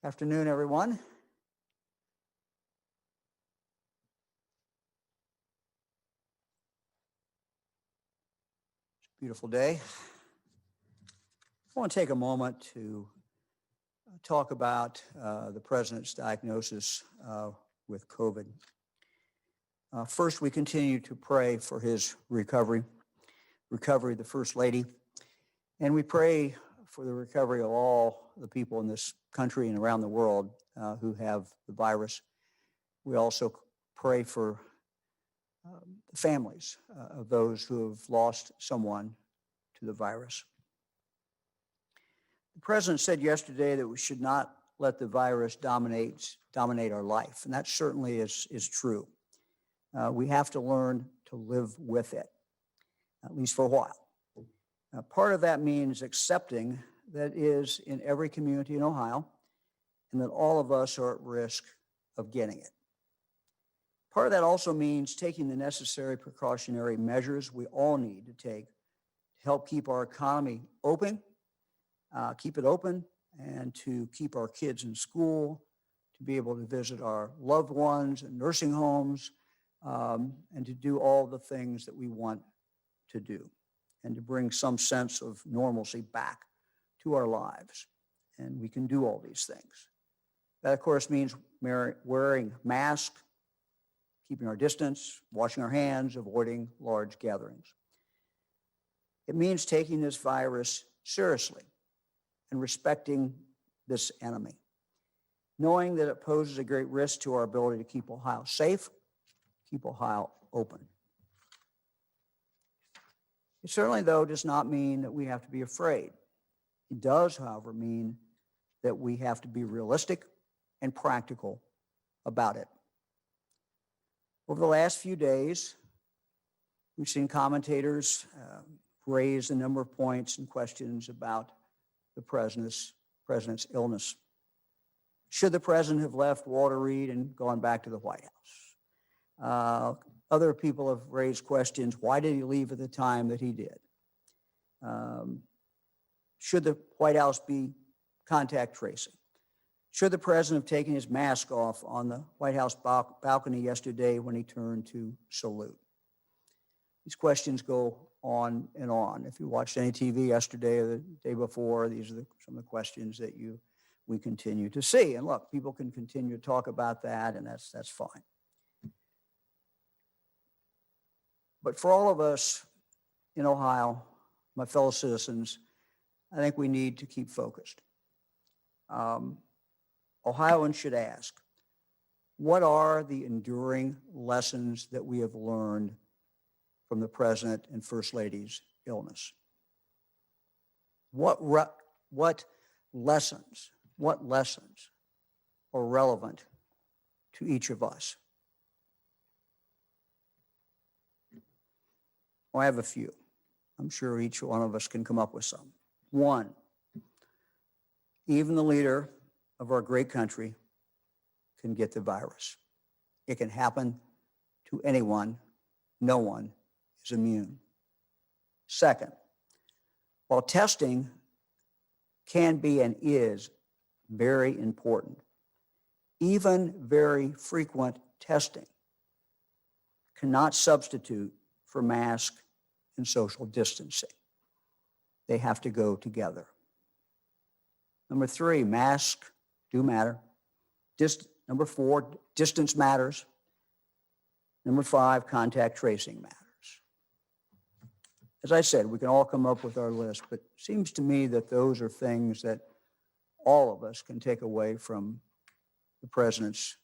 Afternoon, everyone. It's a beautiful day. I want to take a moment to talk about the president's diagnosis with COVID. First, we continue to pray for his recovery of the First Lady, and we pray for the recovery of all the people in this country and around the world who have the virus. We also pray for the families of those who have lost someone to the virus. The president said yesterday that we should not let the virus dominate our life, and that certainly is true. We have to learn to live with it, at least for a while. Part of that means accepting that is in every community in Ohio, and that all of us are at risk of getting it. Part of that also means taking the necessary precautionary measures we all need to take to help keep our economy open, and to keep our kids in school, to be able to visit our loved ones in nursing homes, and to do all the things that we want to do, and to bring some sense of normalcy back to our lives. And we can do all these things. That, of course, means wearing masks, keeping our distance, washing our hands, avoiding large gatherings. It means taking this virus seriously and respecting this enemy, knowing that it poses a great risk to our ability to keep Ohio safe, keep Ohio open. It certainly, though, does not mean that we have to be afraid. It does, however, mean that we have to be realistic and practical about it. Over the last few days, we've seen commentators raise a number of points and questions about the president's illness. Should the president have left Walter Reed and gone back to the White House? Other people have raised questions. Why did he leave at the time that he did? Should the White House be contact tracing? Should the president have taken his mask off on the White House balcony yesterday when he turned to salute? These questions go on and on. If you watched any TV yesterday or the day before, these are some of the questions that we continue to see. And look, people can continue to talk about that, and that's fine. But for all of us in Ohio, my fellow citizens, I think we need to keep focused. Ohioans should ask, what are the enduring lessons that we have learned from the President and First Lady's illness? What lessons are relevant to each of us? Well, I have a few. I'm sure each one of us can come up with some. One, even the leader of our great country can get the virus. It can happen to anyone. No one is immune. Second, while testing can be and is very important, even very frequent testing cannot substitute for mask and social distancing. They have to go together. Number three, masks do matter. Number four, distance matters. Number five, contact tracing matters. As I said, we can all come up with our list, but it seems to me that those are things that all of us can take away from the president's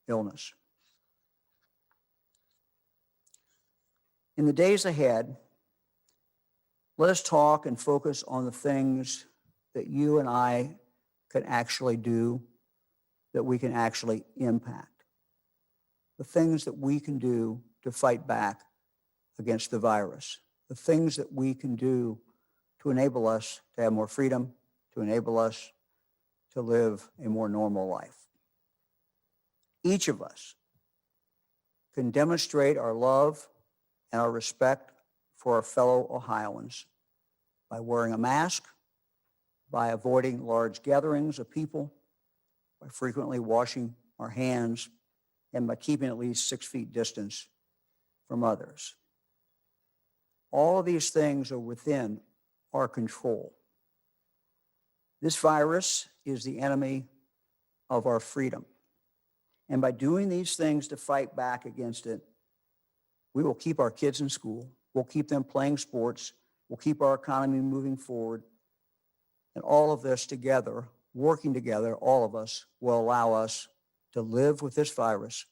illness. In the days ahead, let us talk and focus on the things that you and I can actually do, that we can actually impact. The things that we can do to fight back against the virus. The things that we can do to enable us to have more freedom, to enable us to live a more normal life. Each of us can demonstrate our love and our respect for our fellow Ohioans by wearing a mask, by avoiding large gatherings of people, by frequently washing our hands, and by keeping at least 6 feet distance from others. All of these things are within our control. This virus is the enemy of our freedom. And by doing these things to fight back against it, we will keep our kids in school, we'll keep them playing sports, we'll keep our economy moving forward. And all of this together, working together, all of us, will allow us to live with this virus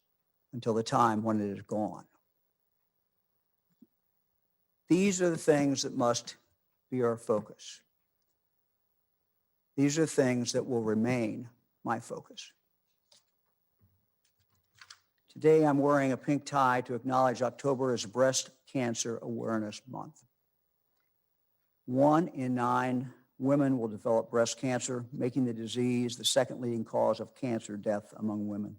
until the time when it is gone. These are the things that must be our focus. These are things that will remain my focus. Today, I'm wearing a pink tie to acknowledge October as Breast Cancer Awareness Month. 1 in 9 women will develop breast cancer, making the disease the second leading cause of cancer death among women.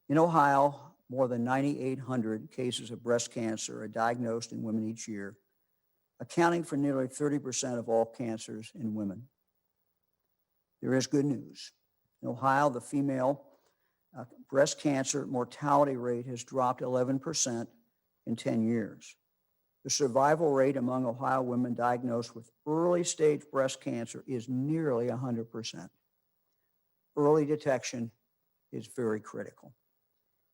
In Ohio, more than 9,800 cases of breast cancer are diagnosed in women each year, accounting for nearly 30% of all cancers in women. There is good news. In Ohio, the female breast cancer mortality rate has dropped 11% in 10 years. The survival rate among Ohio women diagnosed with early stage breast cancer is nearly 100%. Early detection is very critical.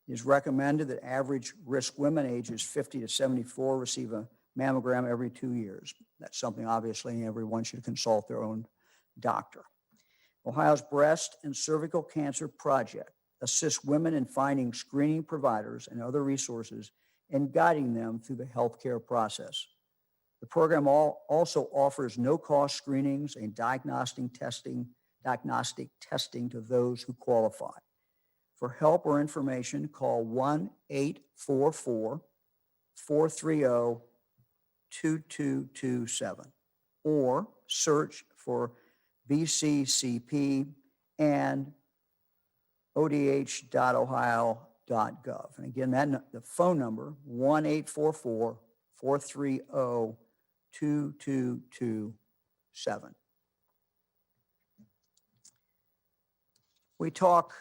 It is recommended that average risk women ages 50 to 74 receive a mammogram every 2 years. That's something obviously everyone should consult their own doctor. Ohio's Breast and Cervical Cancer Project assists women in finding screening providers and other resources and guiding them through the healthcare process. The program also offers no-cost screenings and diagnostic testing to those who qualify. For help or information, call 1-844-430-2227 or search for BCCP and odh.ohio.gov. And again, the phone number, 1-844-430-2227. We talk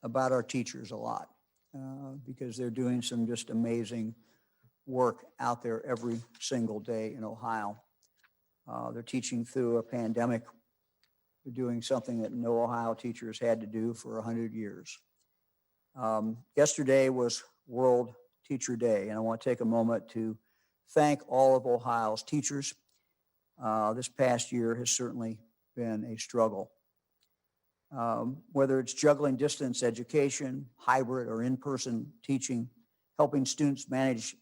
about our teachers a lot because they're doing some just amazing work out there every single day in Ohio. They're teaching through a pandemic. They're doing something that no Ohio teachers had to do for 100 years. Yesterday was World Teacher Day, and I want to take a moment to thank all of Ohio's teachers. This past year has certainly been a struggle. Whether it's juggling distance education, hybrid or in-person teaching, helping students manage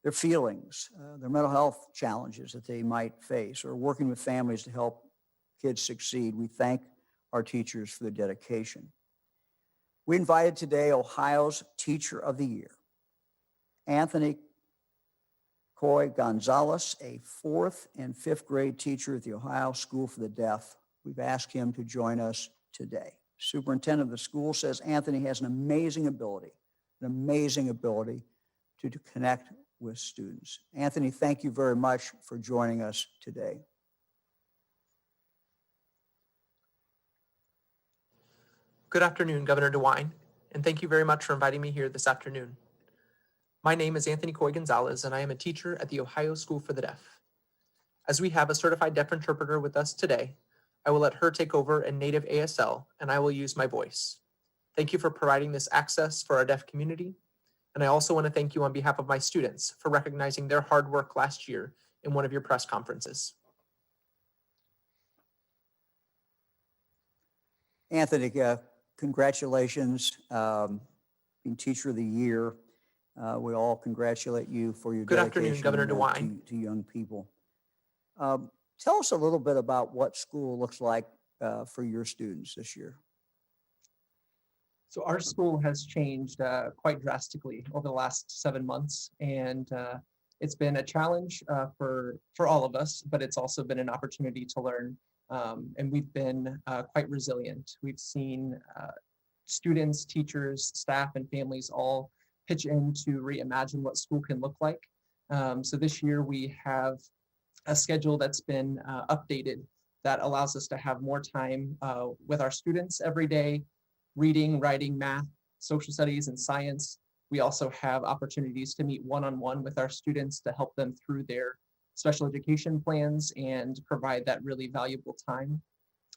their feelings, their mental health challenges that they might face, or working with families to help kids succeed, we thank our teachers for their dedication. We invited today Ohio's Teacher of the Year, Anthony Coy Gonzalez, a 4th and 5th grade teacher at the Ohio School for the Deaf. We've asked him to join us today. Superintendent of the school says Anthony has an amazing ability to connect with students. Anthony, thank you very much for joining us today. Good afternoon, Governor DeWine, and thank you very much for inviting me here this afternoon. My name is Anthony Coy Gonzalez, and I am a teacher at the Ohio School for the Deaf. As we have a certified deaf interpreter with us today, I will let her take over in native ASL, and I will use my voice. Thank you for providing this access for our deaf community, and I also want to thank you on behalf of my students for recognizing their hard work last year in one of your press conferences. Anthony, congratulations, being Teacher of the Year. We all congratulate you for your Good afternoon, dedication Governor DeWine. to young people. Tell us a little bit about what school looks like for your students this year. So our school has changed quite drastically over the last 7 months, and it's been a challenge for all of us, but it's also been an opportunity to learn. And we've been quite resilient. We've seen students, teachers, staff, and families all pitch in to reimagine what school can look like. So this year we have a schedule that's been updated that allows us to have more time with our students every day, reading, writing, math, social studies, and science. We also have opportunities to meet one-on-one with our students to help them through their special education plans and provide that really valuable time.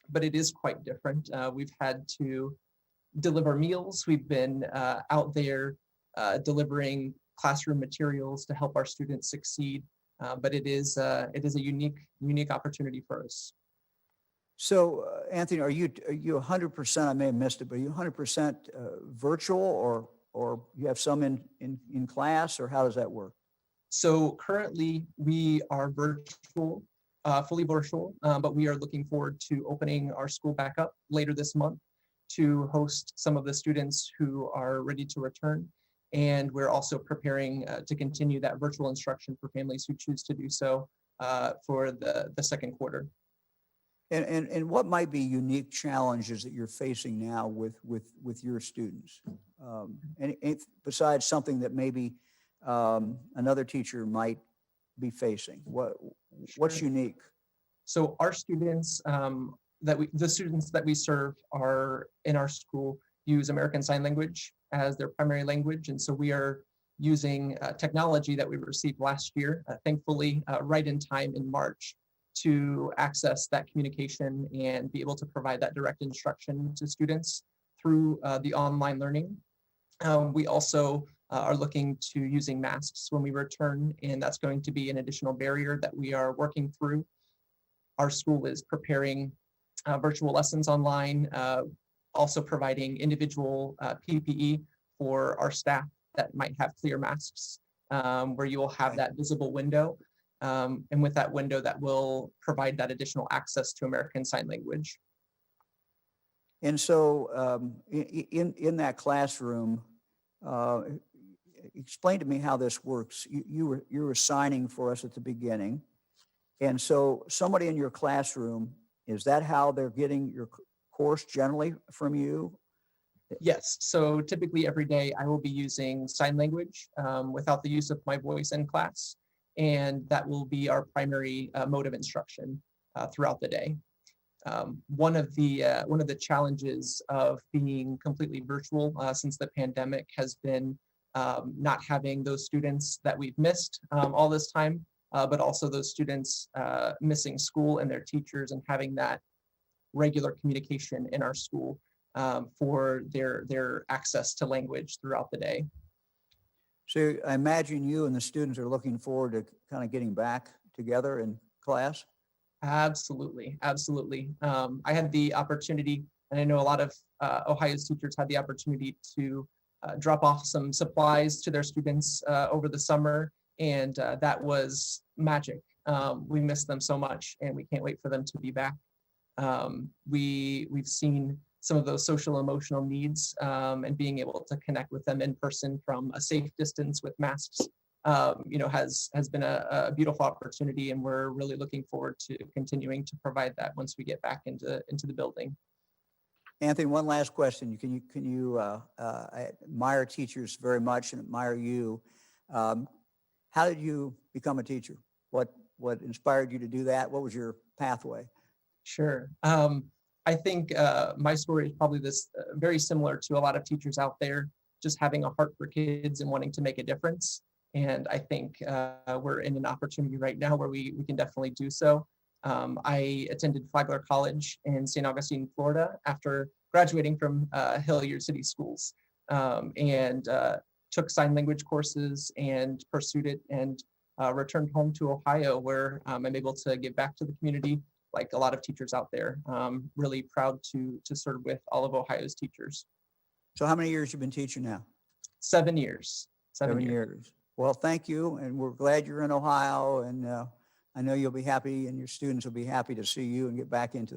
But it is quite different. We've had to deliver meals. We've been out there delivering classroom materials to help our students succeed. But it is a unique opportunity for us. So, Anthony, are you 100%? I may have missed it, but are you 100% virtual, or you have some in class, or how does that work? So currently we are virtual, fully virtual, but we are looking forward to opening our school back up later this month to host some of the students who are ready to return. And we're also preparing to continue that virtual instruction for families who choose to do so for the second quarter. And what might be unique challenges that you're facing now with your students? And besides something that maybe another teacher might be facing, what's unique? So our students the students that we serve are in our school use American Sign Language as their primary language, and so we are using technology that we received last year, thankfully right in time in March, to access that communication and be able to provide that direct instruction to students through the online learning. We also are looking to using masks when we return, and that's going to be an additional barrier that we are working through. Our school is preparing virtual lessons online, also providing individual PPE for our staff that might have clear masks, where you will have that visible window. And with that window, that will provide that additional access to American Sign Language. And so in that classroom, explain to me how this works. You were assigning for us at the beginning. And so somebody in your classroom, is that how they're getting your course generally from you? Yes, so typically every day I will be using sign language without the use of my voice in class. And that will be our primary mode of instruction throughout the day. One of the challenges of being completely virtual since the pandemic has been not having those students that we've missed all this time, but also those students missing school and their teachers, and having that regular communication in our school for their access to language throughout the day. So I imagine you and the students are looking forward to kind of getting back together in class? Absolutely, absolutely. I had the opportunity, and I know a lot of Ohio's teachers had the opportunity to drop off some supplies to their students over the summer, and that was magic. We miss them so much, and we can't wait for them to be back. We've seen some of those social emotional needs and being able to connect with them in person from a safe distance with masks, has been a beautiful opportunity, and we're really looking forward to continuing to provide that once we get back into the building. Anthony, one last question. Can you I admire teachers very much and admire you. How did you become a teacher? What inspired you to do that? What was your pathway? Sure. I think my story is probably very similar to a lot of teachers out there, just having a heart for kids and wanting to make a difference. And I think we're in an opportunity right now where we can definitely do so. I attended Flagler College in St. Augustine, Florida, after graduating from Hilliard City Schools, and took sign language courses and pursued it, and returned home to Ohio, where I'm able to give back to the community like a lot of teachers out there. Really proud to serve with all of Ohio's teachers. So how many years you been teaching now? 7 years. 7 years. Years. Well, thank you, and we're glad you're in Ohio, and I know you'll be happy, and your students will be happy to see you and get back into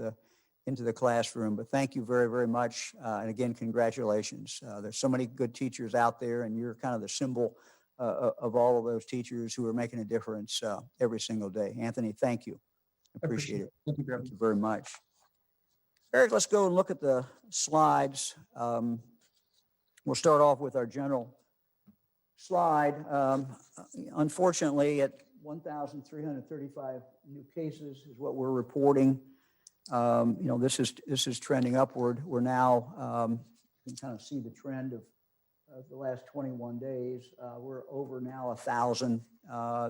the classroom. But thank you very, very much, and again, congratulations. There's so many good teachers out there, and you're kind of the symbol of all of those teachers who are making a difference every single day. Anthony, thank you. Appreciate it. Thank you, Thank you very much. Eric, let's go and look at the slides. We'll start off with our general slide. Unfortunately, at 1,335 new cases is what we're reporting. This is trending upward. We're now, you can kind of see the trend of the last 21 days. We're over now 1,000.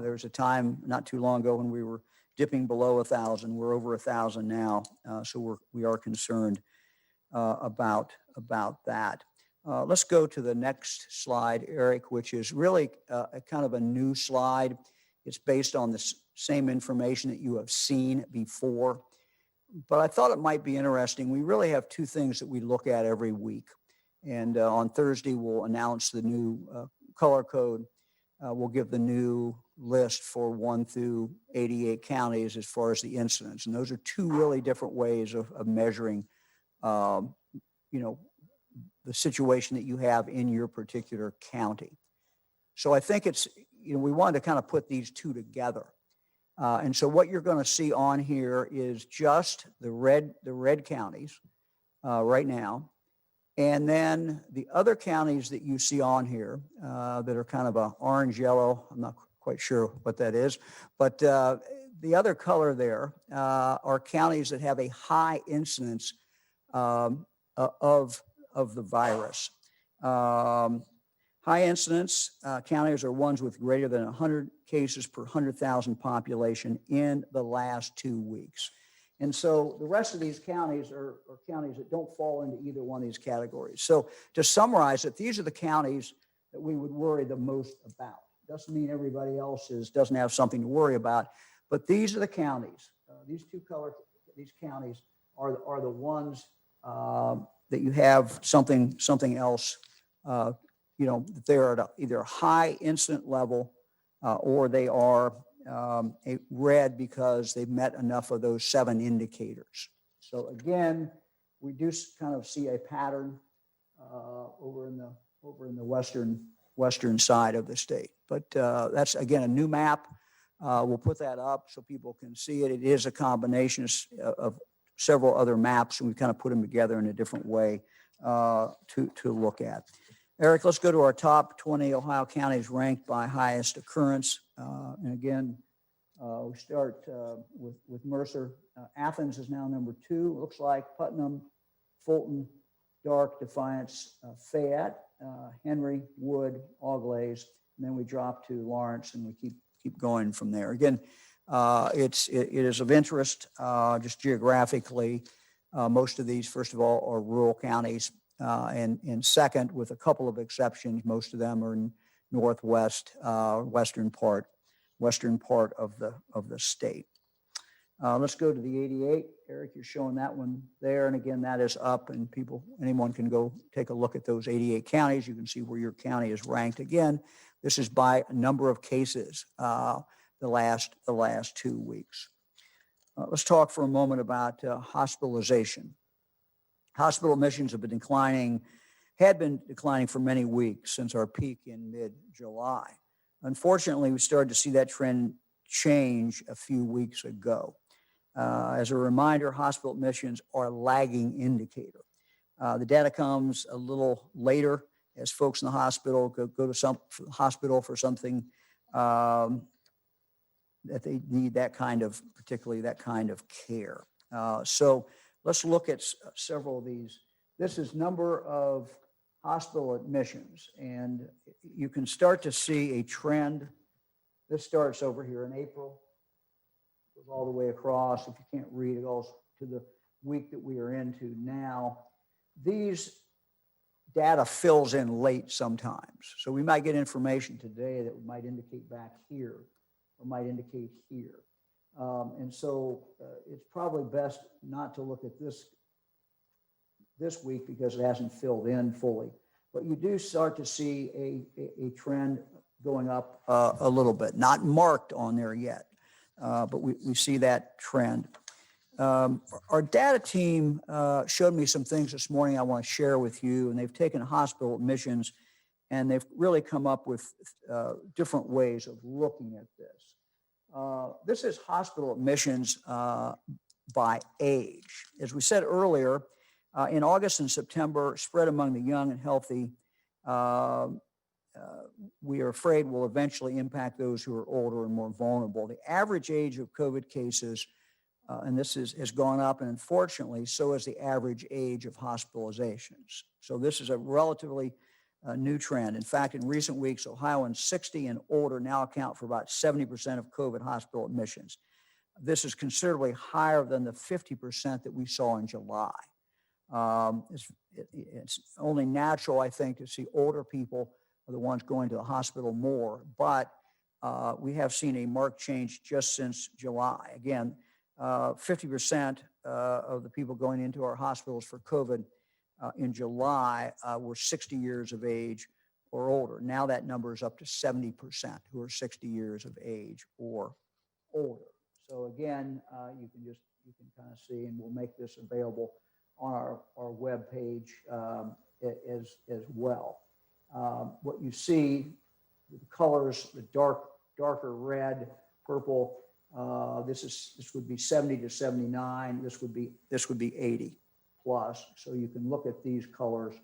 There was a time not too long ago when we were dipping below 1,000. We're over 1,000 now, so we are concerned about that. Let's go to the next slide, Eric, which is really a kind of a new slide. It's based on the same information that you have seen before, but I thought it might be interesting. We really have two things that we look at every week, and on Thursday we'll announce the new color code. We'll give the new list for 1 through 88 counties as far as the incidents, and those are two really different ways of measuring, the situation that you have in your particular county. So I think it's, we wanted to kind of put these two together. And so what you're going to see on here is just the red counties right now. And then the other counties that you see on here that are kind of a orange yellow, I'm not quite sure what that is, but the other color there are counties that have a high incidence of the virus. High incidence counties are ones with greater than 100 cases per 100,000 population in the last 2 weeks. And so the rest of these counties are counties that don't fall into either one of these categories. So to summarize it, these are the counties that we would worry the most about. Doesn't mean everybody else doesn't have something to worry about, but these are the counties. These counties are the ones that you have something else, they're at either a high incident level or they are a red because they've met enough of those 7 indicators. So again, we do kind of see a pattern over in the western side of the state. But that's, again, a new map. We'll put that up so people can see it. It is a combination of several other maps, and we kind of put them together in a different way to look at. Eric, let's go to our top 20 Ohio counties ranked by highest occurrence. And again, we start with Mercer. Athens is now number 2. Looks like Putnam, Fulton, Dark, Defiance, Fayette, Henry, Wood, Auglaize, and then we drop to Lawrence, and we keep going from there. Again, it is of interest just geographically. Most of these, first of all, are rural counties. And second, with a couple of exceptions, most of them are in northwest, western part of the state. Let's go to the 88. Eric, you're showing that one there. And again, that is up, and anyone can go take a look at those 88 counties. You can see where your county is ranked. Again, this is by number of cases the last 2 weeks. Let's talk for a moment about hospitalization. Hospital admissions had been declining for many weeks since our peak in mid-July. Unfortunately, we started to see that trend change a few weeks ago. As a reminder, hospital admissions are a lagging indicator. The data comes a little later as folks in the hospital go to some hospital for something that they need particularly that kind of care. So let's look at several of these. This is number of hospital admissions, and you can start to see a trend. This starts over here in April, goes all the way across. If you can't read, it goes to the week that we are into now. These data fills in late sometimes. So we might get information today that might indicate back here or might indicate here. And so it's probably best not to look at this week because it hasn't filled in fully. But you do start to see a trend going up a little bit, not marked on there yet, but we see that trend. Our data team showed me some things this morning I want to share with you, and they've taken hospital admissions and they've really come up with different ways of looking at this. This is hospital admissions by age. As we said earlier, in August and September, spread among the young and healthy, we are afraid will eventually impact those who are older and more vulnerable. The average age of COVID cases, and this has gone up, and unfortunately, so has the average age of hospitalizations. So this is a relatively new trend. In fact, in recent weeks, Ohioans 60 and older now account for about 70% of COVID hospital admissions. This is considerably higher than the 50% that we saw in July. It's only natural, I think, to see older people are the ones going to the hospital more, but we have seen a marked change just since July. Again, 50% of the people going into our hospitals for COVID in July were 60 years of age or older. Now that number is up to 70% who are 60 years of age or older. So again, you can kind of see, and we'll make this available on our web page as well. What you see, the colors, the darker red, purple, this would be 70 to 79. This would be 80 plus. So you can look at these colors.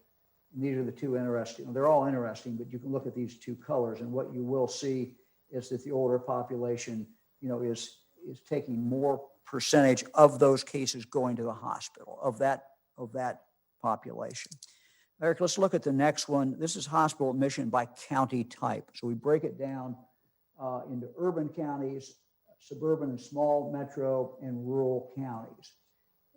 And these are the two interesting. They're all interesting, but you can look at these two colors, and what you will see is that the older population, is taking more percentage of those cases going to the hospital of that population. Eric, let's look at the next one. This is hospital admission by county type. So we break it down into urban counties, suburban and small metro, and rural counties.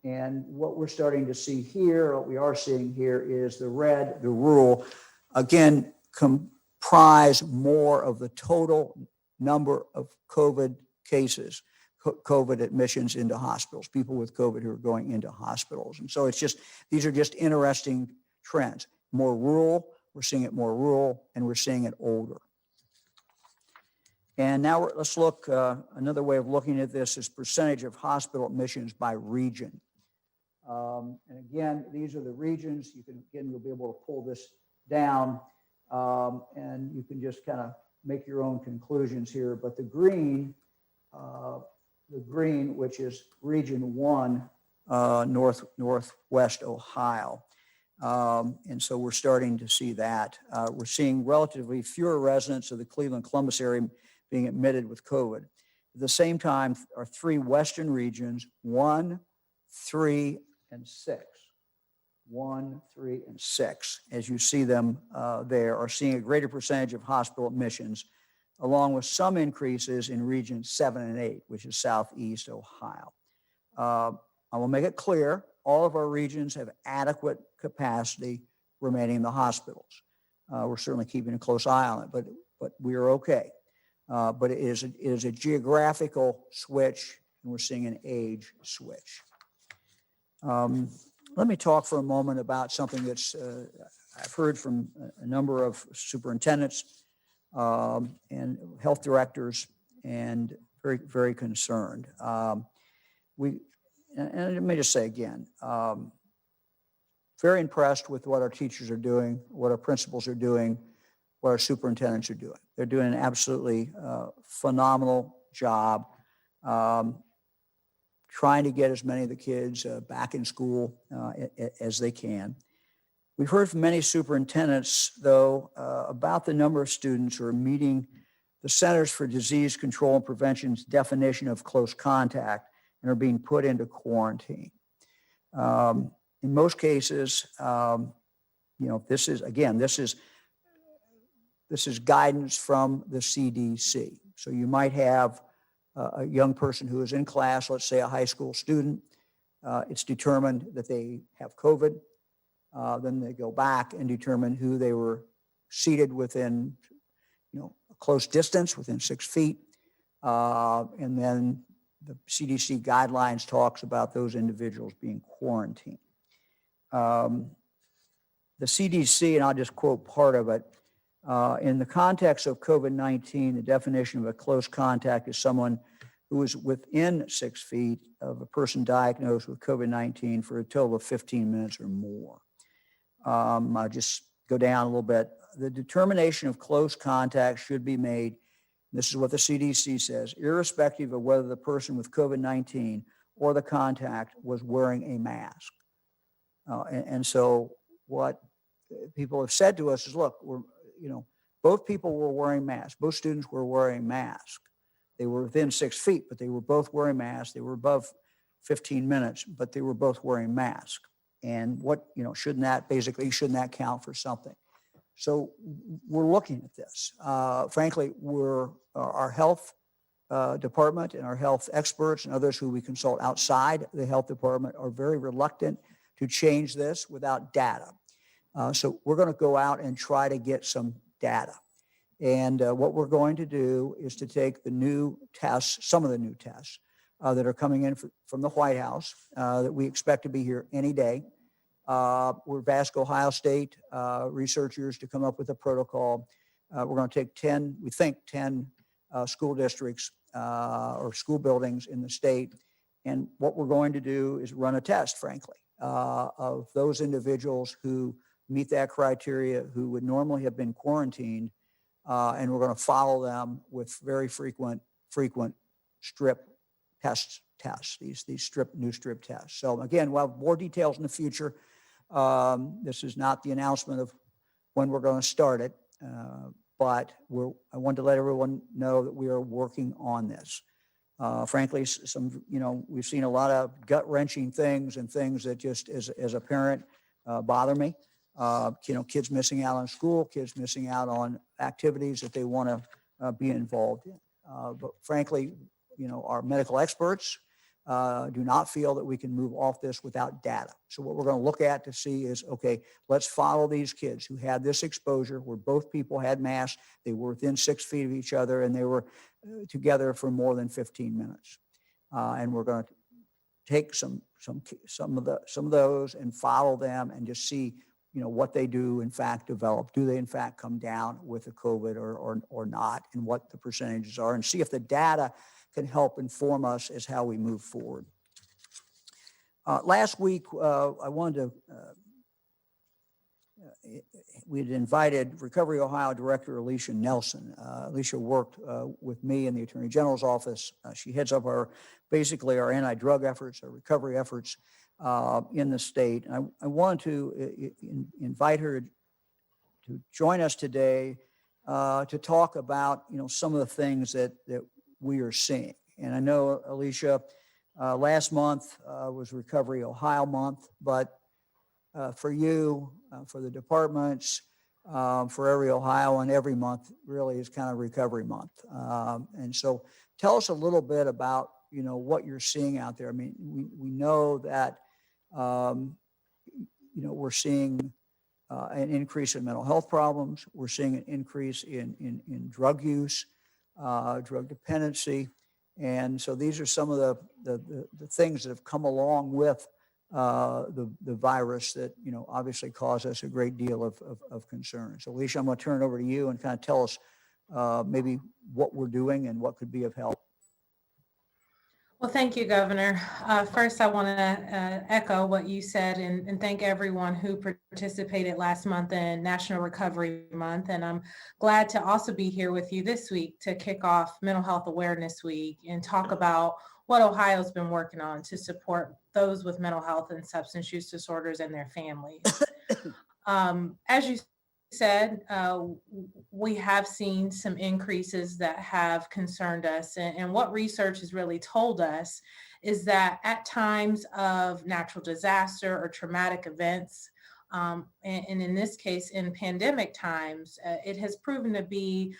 And what we're starting to see here, what we are seeing here is the red, the rural, again, comprise more of the total number of COVID cases, COVID admissions into hospitals, people with COVID who are going into hospitals. And so these are just interesting trends. More rural, we're seeing it more rural, and we're seeing it older. And now let's look, another way of looking at this is percentage of hospital admissions by region. And again, these are the regions. You'll be able to pull this down, and you can just kind of make your own conclusions here. But the green, which is region 1, northwest Ohio. And so we're starting to see that. We're seeing relatively fewer residents of the Cleveland-Columbus area being admitted with COVID. At the same time, our 3 western regions, 1, 3, and 6. 1, 3, and 6, as you see them there, are seeing a greater percentage of hospital admissions, along with some increases in regions 7 and 8, which is southeast Ohio. I will make it clear, all of our regions have adequate capacity remaining in the hospitals. We're certainly keeping a close eye on it, but we are okay. But it is a geographical switch, and we're seeing an age switch. Let me talk for a moment about something that's I've heard from a number of superintendents and health directors, and very, very concerned. And let me just say again, very impressed with what our teachers are doing, what our principals are doing, what our superintendents are doing. They're doing an absolutely phenomenal job trying to get as many of the kids back in school as they can. We've heard from many superintendents, though, about the number of students who are meeting the Centers for Disease Control and Prevention's definition of close contact and are being put into quarantine. In most cases, this is guidance from the CDC. So you might have a young person who is in class, let's say a high school student. It's determined that they have COVID. Then they go back and determine who they were seated within, a close distance, within 6 feet. And then the CDC guidelines talks about those individuals being quarantined. The CDC, and I'll just quote part of it, in the context of COVID-19, the definition of a close contact is someone who is within 6 feet of a person diagnosed with COVID-19 for a total of 15 minutes or more. I'll just go down a little bit. The determination of close contact should be made, this is what the CDC says, irrespective of whether the person with COVID-19 or the contact was wearing a mask. And so what people have said to us is, look, both people were wearing masks. Both students were wearing masks. They were within 6 feet, but they were both wearing masks. They were above 15 minutes, but they were both wearing masks. And what, shouldn't that count for something? So we're looking at this. Frankly, our health department and our health experts and others who we consult outside the health department are very reluctant to change this without data. So we're going to go out and try to get some data. And what we're going to do is to take the new tests, some of the new tests that are coming in from the White House that we expect to be here any day. We've asked Ohio State researchers to come up with a protocol. We're going to take 10 school districts or school buildings in the state. And what we're going to do is run a test, frankly, of those individuals who meet that criteria, who would normally have been quarantined. And we're going to follow them with very frequent strip tests, these new strip tests. So again, we'll have more details in the future. This is not the announcement of when we're going to start it, but I want to let everyone know that we are working on this. Frankly, we've seen a lot of gut-wrenching things and things that just, as a parent, bother me. Kids missing out on school, kids missing out on activities that they want to be involved in. But frankly, our medical experts do not feel that we can move off this without data. So what we're going to look at to see is, okay, let's follow these kids who had this exposure where both people had masks, they were within 6 feet of each other, and they were together for more than 15 minutes. And we're going to take some of those and follow them and just see what they do in fact develop. Do they in fact come down with the COVID or not, and what the percentages are, and see if the data can help inform us as how we move forward. Last week, I wanted to, we had invited Recovery Ohio Director Alicia Nelson. Alicia worked with me in the Attorney General's office. She heads up our anti-drug efforts, our recovery efforts in the state. And I wanted to invite her to join us today to talk about some of the things that we are seeing. And I know, Alicia, last month was Recovery Ohio month, but for you, for the departments, for every Ohioan, every month really is kind of recovery month. And so tell us a little bit about what you're seeing out there. I mean, we know that we're seeing an increase in mental health problems. We're seeing an increase in drug use, drug dependency. And so these are some of the things that have come along with the virus that, obviously cause us a great deal of concern. So Alicia, I'm going to turn it over to you and kind of tell us maybe what we're doing and what could be of help. Well, thank you, Governor. First, I want to echo what you said and thank everyone who participated last month in National Recovery Month. And I'm glad to also be here with you this week to kick off Mental Health Awareness Week and talk about what Ohio's been working on to support those with mental health and substance use disorders and their families. As you said, we have seen some increases that have concerned us. And what research has really told us is that at times of natural disaster or traumatic events, And in this case, in pandemic times, it has proven to be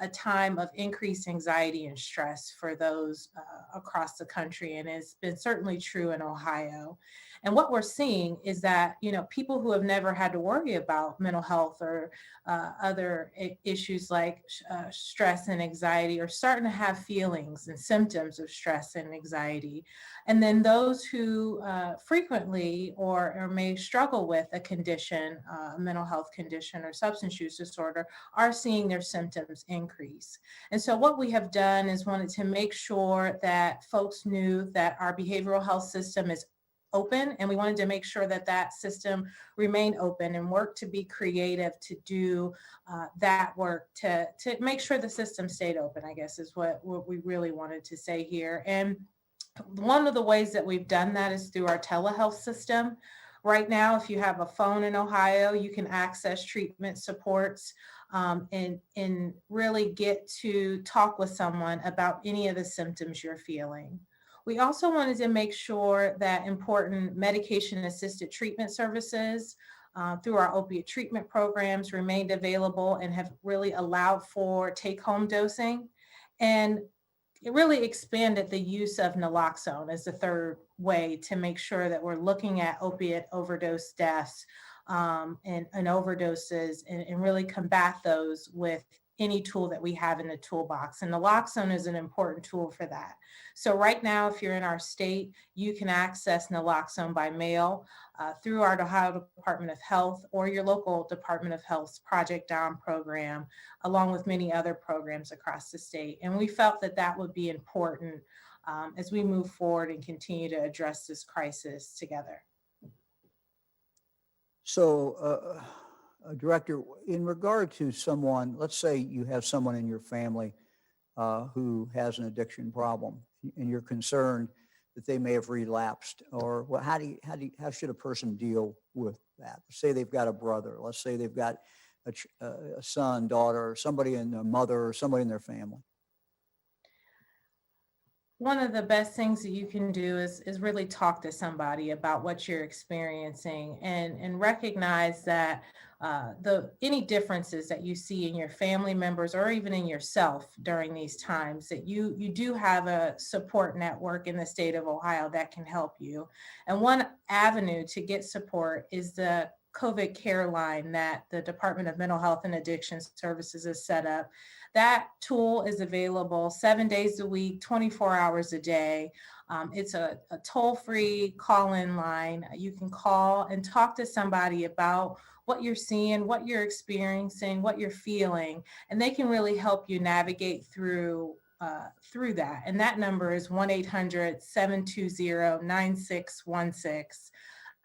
a time of increased anxiety and stress for those across the country. And it's been certainly true in Ohio. And what we're seeing is that, people who have never had to worry about mental health or other issues like stress and anxiety are starting to have feelings and symptoms of stress and anxiety. And then those who frequently or may struggle with a condition, a mental health condition or substance use disorder, are seeing their symptoms increase. And so what we have done is wanted to make sure that folks knew that our behavioral health system is open, and we wanted to make sure that that system remained open and work to be creative to do that work to make sure the system stayed open, I guess is what we really wanted to say here. And one of the ways that we've done that is through our telehealth system. Right now, if you have a phone in Ohio, you can access treatment supports and really get to talk with someone about any of the symptoms you're feeling. We also wanted to make sure that important medication-assisted treatment services through our opiate treatment programs remained available and have really allowed for take-home dosing. And it really expanded the use of naloxone as the third way to make sure that we're looking at opiate overdose deaths and overdoses and really combat those with any tool that we have in the toolbox. And naloxone is an important tool for that. So right now, if you're in our state, you can access naloxone by mail through our Ohio Department of Health or your local Department of Health's Project Down program, along with many other programs across the state. And we felt that that would be important as we move forward and continue to address this crisis together. So, Director, in regard to someone, let's say you have someone in your family who has an addiction problem, and you're concerned that they may have relapsed, or how should a person deal with that? Say they've got a brother, let's say they've got a son, daughter, or somebody in their mother, or somebody in their family. One of the best things that you can do is really talk to somebody about what you're experiencing and recognize that any differences that you see in your family members or even in yourself during these times, that you do have a support network in the state of Ohio that can help you. And one avenue to get support is the COVID care line that the Department of Mental Health and Addiction Services has set up. That tool is available 7 days a week, 24 hours a day. It's a toll-free call-in line. You can call and talk to somebody about what you're seeing, what you're experiencing, what you're feeling, and they can really help you navigate through that. And that number is 1-800-720-9616.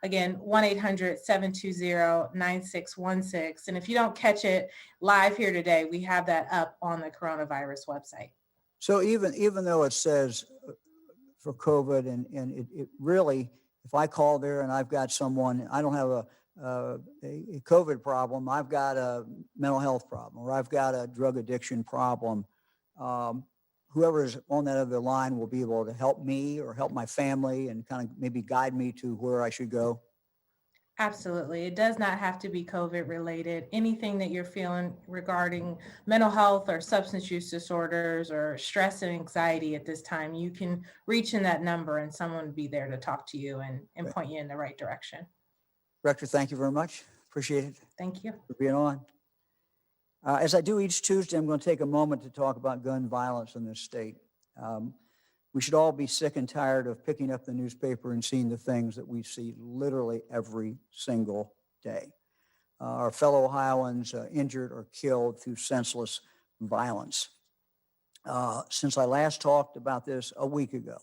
Again, 1-800-720-9616. And if you don't catch it live here today, we have that up on the coronavirus website. So even though it says for COVID and it really, if I call there and I've got someone, I don't have a COVID problem, I've got a mental health problem, or I've got a drug addiction problem, whoever is on that other line will be able to help me or help my family and kind of maybe guide me to where I should go? Absolutely. It does not have to be COVID related. Anything that you're feeling regarding mental health or substance use disorders or stress and anxiety at this time, you can reach in that number and someone will be there to talk to you and point you in the right direction. Director, thank you very much. Appreciate it Thank you. for being on. As I do each Tuesday, I'm going to take a moment to talk about gun violence in this state. We should all be sick and tired of picking up the newspaper and seeing the things that we see literally every single day. Our fellow Ohioans injured or killed through senseless violence. Since I last talked about this a week ago,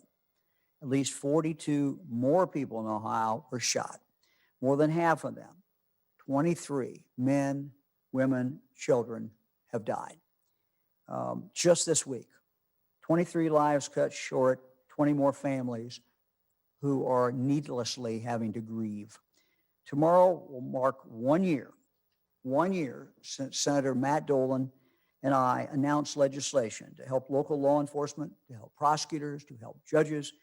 at least 42 more people in Ohio were shot. More than half of them, 23 men, women, children have died. Just this week, 23 lives cut short, 20 more families who are needlessly having to grieve. Tomorrow will mark 1 year since Senator Matt Dolan and I announced legislation to help local law enforcement, to help prosecutors, to help judges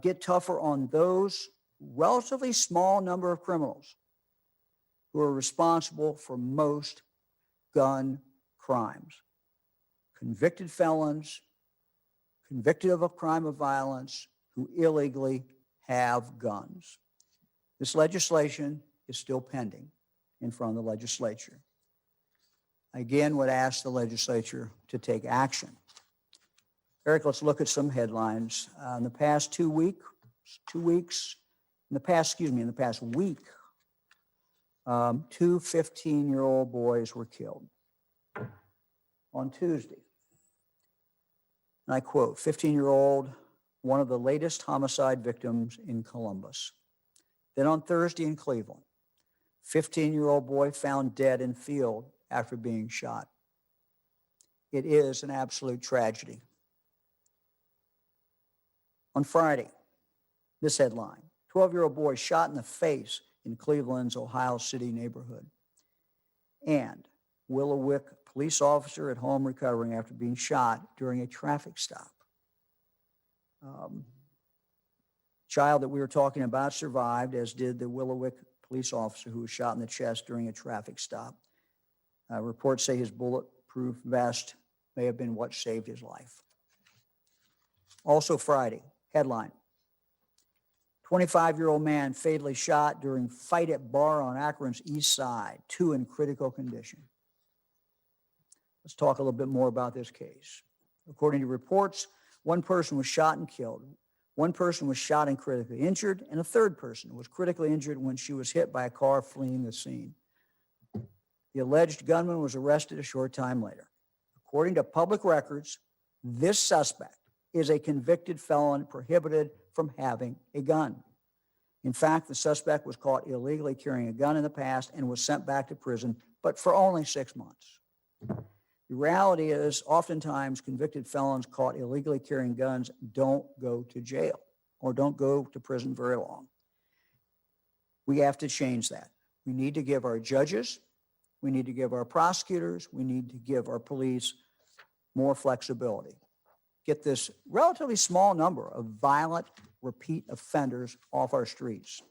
get tougher on those relatively small number of criminals who are responsible for most gun crimes. Convicted felons, convicted of a crime of violence, who illegally have guns. This legislation is still pending in front of the legislature. I again would ask the legislature to take action. Eric, let's look at some headlines. In the past week, two 15-year-old boys were killed. On Tuesday, and I quote, 15-year-old, one of the latest homicide victims in Columbus. Then on Thursday in Cleveland, 15-year-old boy found dead in field after being shot. It is an absolute tragedy. On Friday, this headline, 12-year-old boy shot in the face in Cleveland's Ohio City neighborhood. And Willowick police officer at home recovering after being shot during a traffic stop. Child that we were talking about survived, as did the Willowick police officer who was shot in the chest during a traffic stop. Reports say his bulletproof vest may have been what saved his life. Also Friday, headline, 25-year-old man fatally shot during fight at bar on Akron's east side, 2 in critical condition. Let's talk a little bit more about this case. According to reports, one person was shot and killed. One person was shot and critically injured, and a third person was critically injured when she was hit by a car fleeing the scene. The alleged gunman was arrested a short time later. According to public records, this suspect is a convicted felon prohibited from having a gun. In fact, the suspect was caught illegally carrying a gun in the past and was sent back to prison, but for only 6 months. The reality is, oftentimes, convicted felons caught illegally carrying guns don't go to jail or don't go to prison very long. We have to change that. We need to give our judges, we need to give our prosecutors, we need to give our police more flexibility. Get this relatively small number of violent repeat offenders off our streets.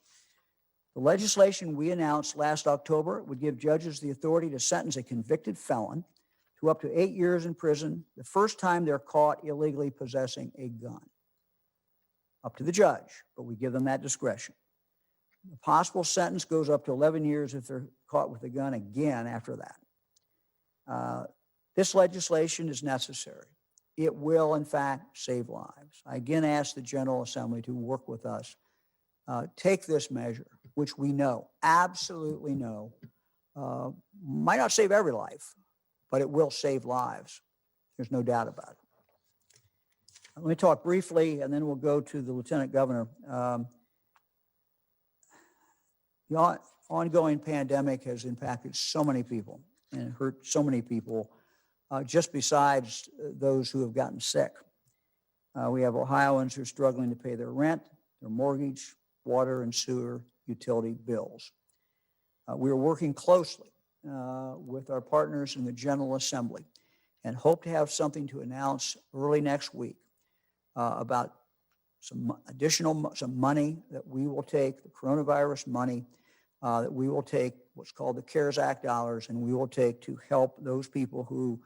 The legislation we announced last October would give judges the authority to sentence a convicted felon to up to 8 years in prison the first time they're caught illegally possessing a gun. Up to the judge, but we give them that discretion. The possible sentence goes up to 11 years if they're caught with a gun again after that. This legislation is necessary. It will, in fact, save lives. I again ask the General Assembly to work with us. Take this measure, which we know, absolutely know, might not save every life, but it will save lives. There's no doubt about it. Let me talk briefly, and then we'll go to the Lieutenant Governor. The ongoing pandemic has impacted so many people and hurt so many people, just besides those who have gotten sick. We have Ohioans who are struggling to pay their rent, their mortgage, water and sewer, utility bills. We are working closely with our partners in the General Assembly and hope to have something to announce early next week about some money that we will take, the coronavirus money, that we will take what's called the CARES Act dollars, and we will take to help those people who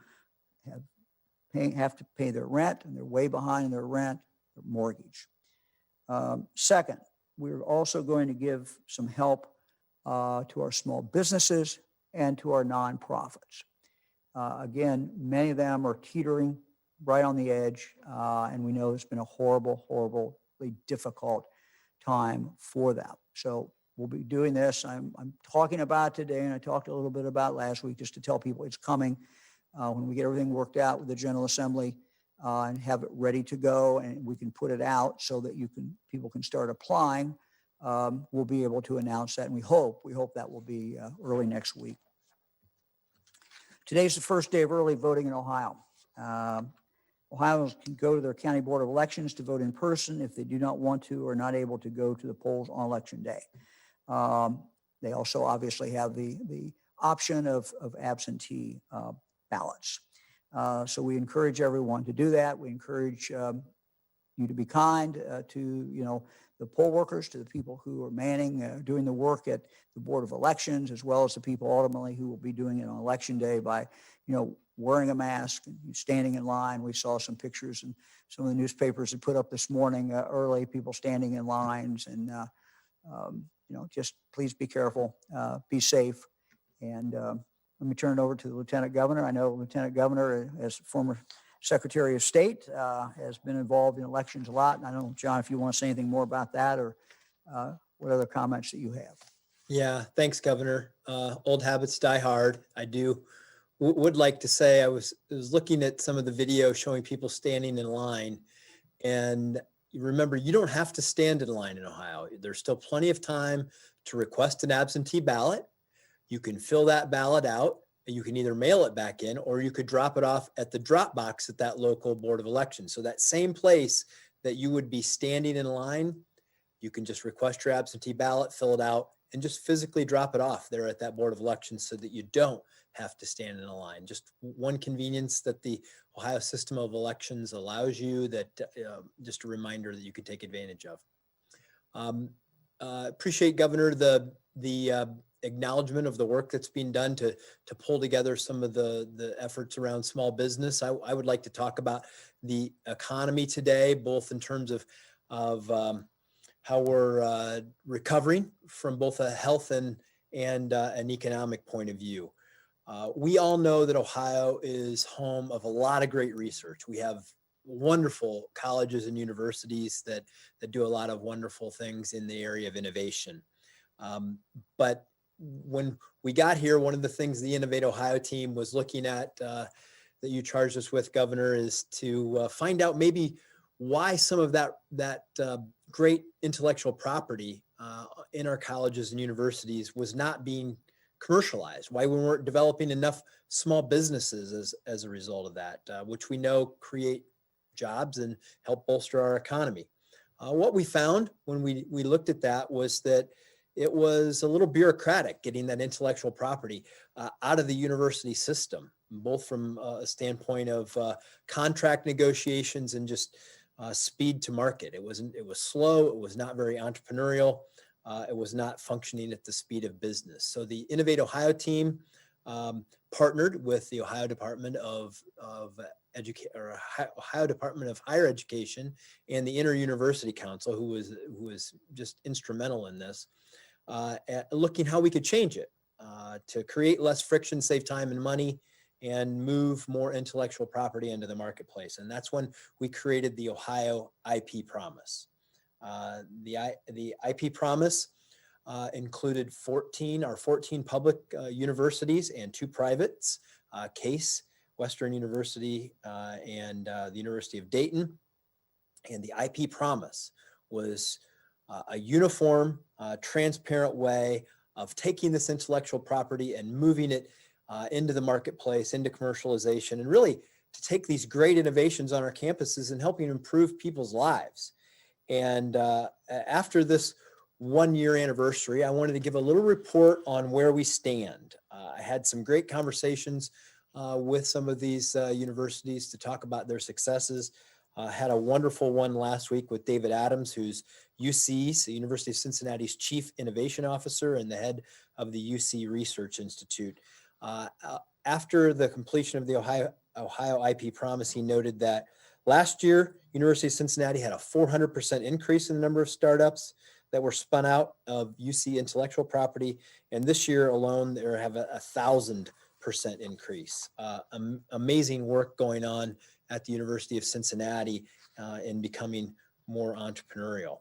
have to pay their rent and they're way behind in their rent, their mortgage. Second, we're also going to give some help to our small businesses and to our nonprofits. Again, many of them are teetering right on the edge, and we know it's been a horribly difficult time for them. So we'll be doing this. I'm talking about today, and I talked a little bit about last week, just to tell people it's coming when we get everything worked out with the General Assembly and have it ready to go, and we can put it out so that people can start applying. We'll be able to announce that, and we hope that will be early next week. Today's the first day of early voting in Ohio. Ohioans can go to their county board of elections to vote in person if they do not want to or not able to go to the polls on election day. They also obviously have the option of absentee ballots. So we encourage everyone to do that. We encourage you to be kind to the poll workers, to the people who are manning, doing the work at the Board of Elections, as well as the people ultimately who will be doing it on Election Day by, wearing a mask and standing in line. We saw some pictures and some of the newspapers had put up this morning early, people standing in lines, and just please be careful, be safe. And let me turn it over to the Lieutenant Governor. I know Lieutenant Governor, as former Secretary of State, has been involved in elections a lot. And I don't know, John, if you want to say anything more about that, or what other comments that you have. Yeah, thanks, Governor. Old habits die hard. I would like to say I was looking at some of the video showing people standing in line, and you remember, you don't have to stand in line in Ohio. There's still plenty of time to request an absentee ballot. You can fill that ballot out, and you can either mail it back in, or you could drop it off at the drop box at that local Board of Elections. So that same place that you would be standing in line, you can just request your absentee ballot, fill it out, and just physically drop it off there at that Board of Elections, so that you don't have to stand in a line. Just one convenience that the Ohio system of elections allows you, that just a reminder that you can take advantage of. Appreciate, Governor, the acknowledgement of the work that's being done to pull together some of the efforts around small business. I would like to talk about the economy today, both in terms of how we're recovering from both a health and an economic point of view. We all know that Ohio is home of a lot of great research. We have wonderful colleges and universities that do a lot of wonderful things in the area of innovation. But when we got here, one of the things the Innovate Ohio team was looking at, that you charged us with, Governor, is to find out maybe why some of that great intellectual property in our colleges and universities was not being commercialized, why we weren't developing enough small businesses as a result of that, which we know create jobs and help bolster our economy. What we found when we looked at that was that it was a little bureaucratic getting that intellectual property out of the university system, both from a standpoint of contract negotiations and just speed to market. It was slow. It was not very entrepreneurial. It was not functioning at the speed of business. So the Innovate Ohio team partnered with the Ohio Department of Ohio Department of Higher Education and the Inter-University Council, who was just instrumental in this, at looking how we could change it to create less friction, save time and money, and move more intellectual property into the marketplace. And that's when we created the Ohio IP Promise. The IP Promise included 14 public universities and 2 privates, Case, Western University, and the University of Dayton. And the IP Promise was a uniform, transparent way of taking this intellectual property and moving it into the marketplace, into commercialization, and really to take these great innovations on our campuses and helping improve people's lives. And after this 1-year anniversary, I wanted to give a little report on where we stand. I had some great conversations with some of these universities to talk about their successes. Had a wonderful one last week with David Adams, who's UC's, the University of Cincinnati's Chief Innovation Officer and the head of the UC Research Institute. After the completion of the Ohio IP Promise, he noted that last year, University of Cincinnati had a 400% increase in the number of startups that were spun out of UC intellectual property. And this year alone, they have a 1,000% increase. Amazing work going on at the University of Cincinnati in becoming more entrepreneurial.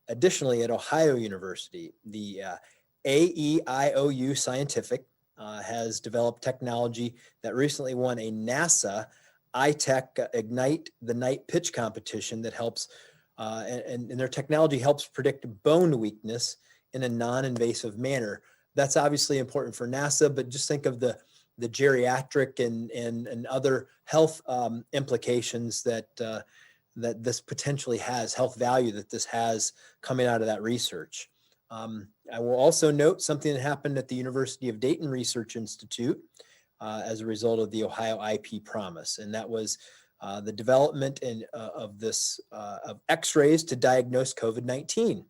Additionally, at Ohio University, the AEIOU Scientific has developed technology that recently won a NASA iTech Ignite the Night pitch competition that helps, and their technology helps predict bone weakness in a non-invasive manner. That's obviously important for NASA, but just think of the geriatric and other health implications that this potentially has, health value that this has coming out of that research. I will also note something that happened at the University of Dayton Research Institute as a result of the Ohio IP Promise, and that was the development of X-rays to diagnose COVID-19.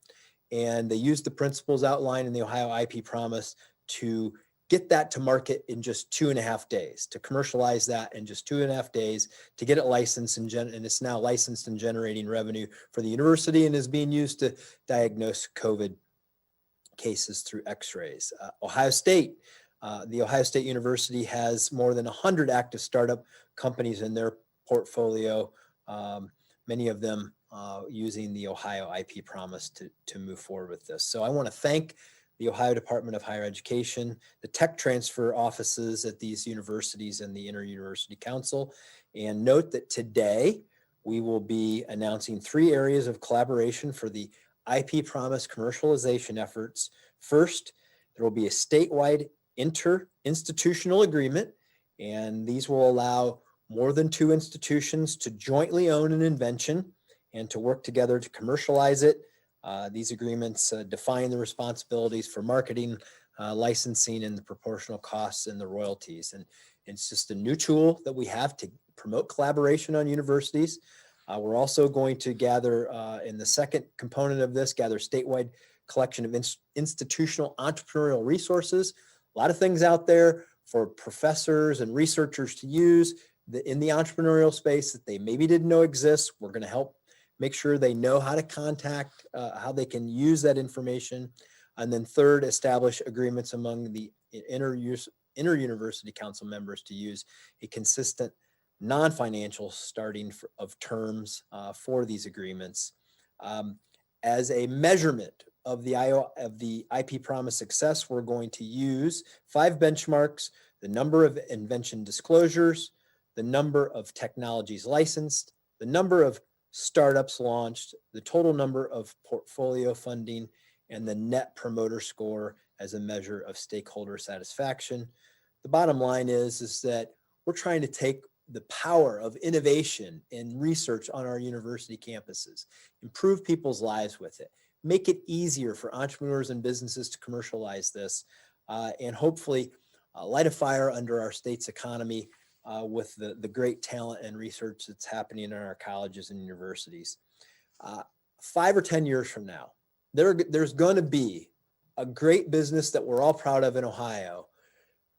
And they used the principles outlined in the Ohio IP Promise to get that to market in just 2.5 days, to commercialize that in just 2.5 days, to get it licensed and it's now licensed and generating revenue for the university and is being used to diagnose COVID cases through X-rays. Ohio State, the Ohio State University has more than 100 active startup companies in their portfolio, many of them using the Ohio IP Promise to move forward with this. So I want to thank the Ohio Department of Higher Education, the tech transfer offices at these universities, and the Inter-University Council. And note that today we will be announcing 3 areas of collaboration for the IP Promise commercialization efforts. First, there will be a statewide inter-institutional agreement, and these will allow more than 2 institutions to jointly own an invention and to work together to commercialize it. These agreements define the responsibilities for marketing, licensing, and the proportional costs and the royalties. And it's just a new tool that we have to promote collaboration on universities. We're also going to gather, in the second component of this, gather statewide collection of institutional entrepreneurial resources. A lot of things out there for professors and researchers to use in the entrepreneurial space that they maybe didn't know exists. We're going to help make sure they know how to contact, how they can use that information. And then third, establish agreements among the inter-university council members to use a consistent non-financial starting of terms for these agreements. As a measurement of the IP Promise success, we're going to use 5 benchmarks: the number of invention disclosures, the number of technologies licensed, the number of startups launched, the total number of portfolio funding, and the net promoter score as a measure of stakeholder satisfaction. The bottom line is that we're trying to take the power of innovation and research on our university campuses, improve people's lives with it, make it easier for entrepreneurs and businesses to commercialize this, and hopefully light a fire under our state's economy with the great talent and research that's happening in our colleges and universities. 5 or 10 years from now, there's going to be a great business that we're all proud of in Ohio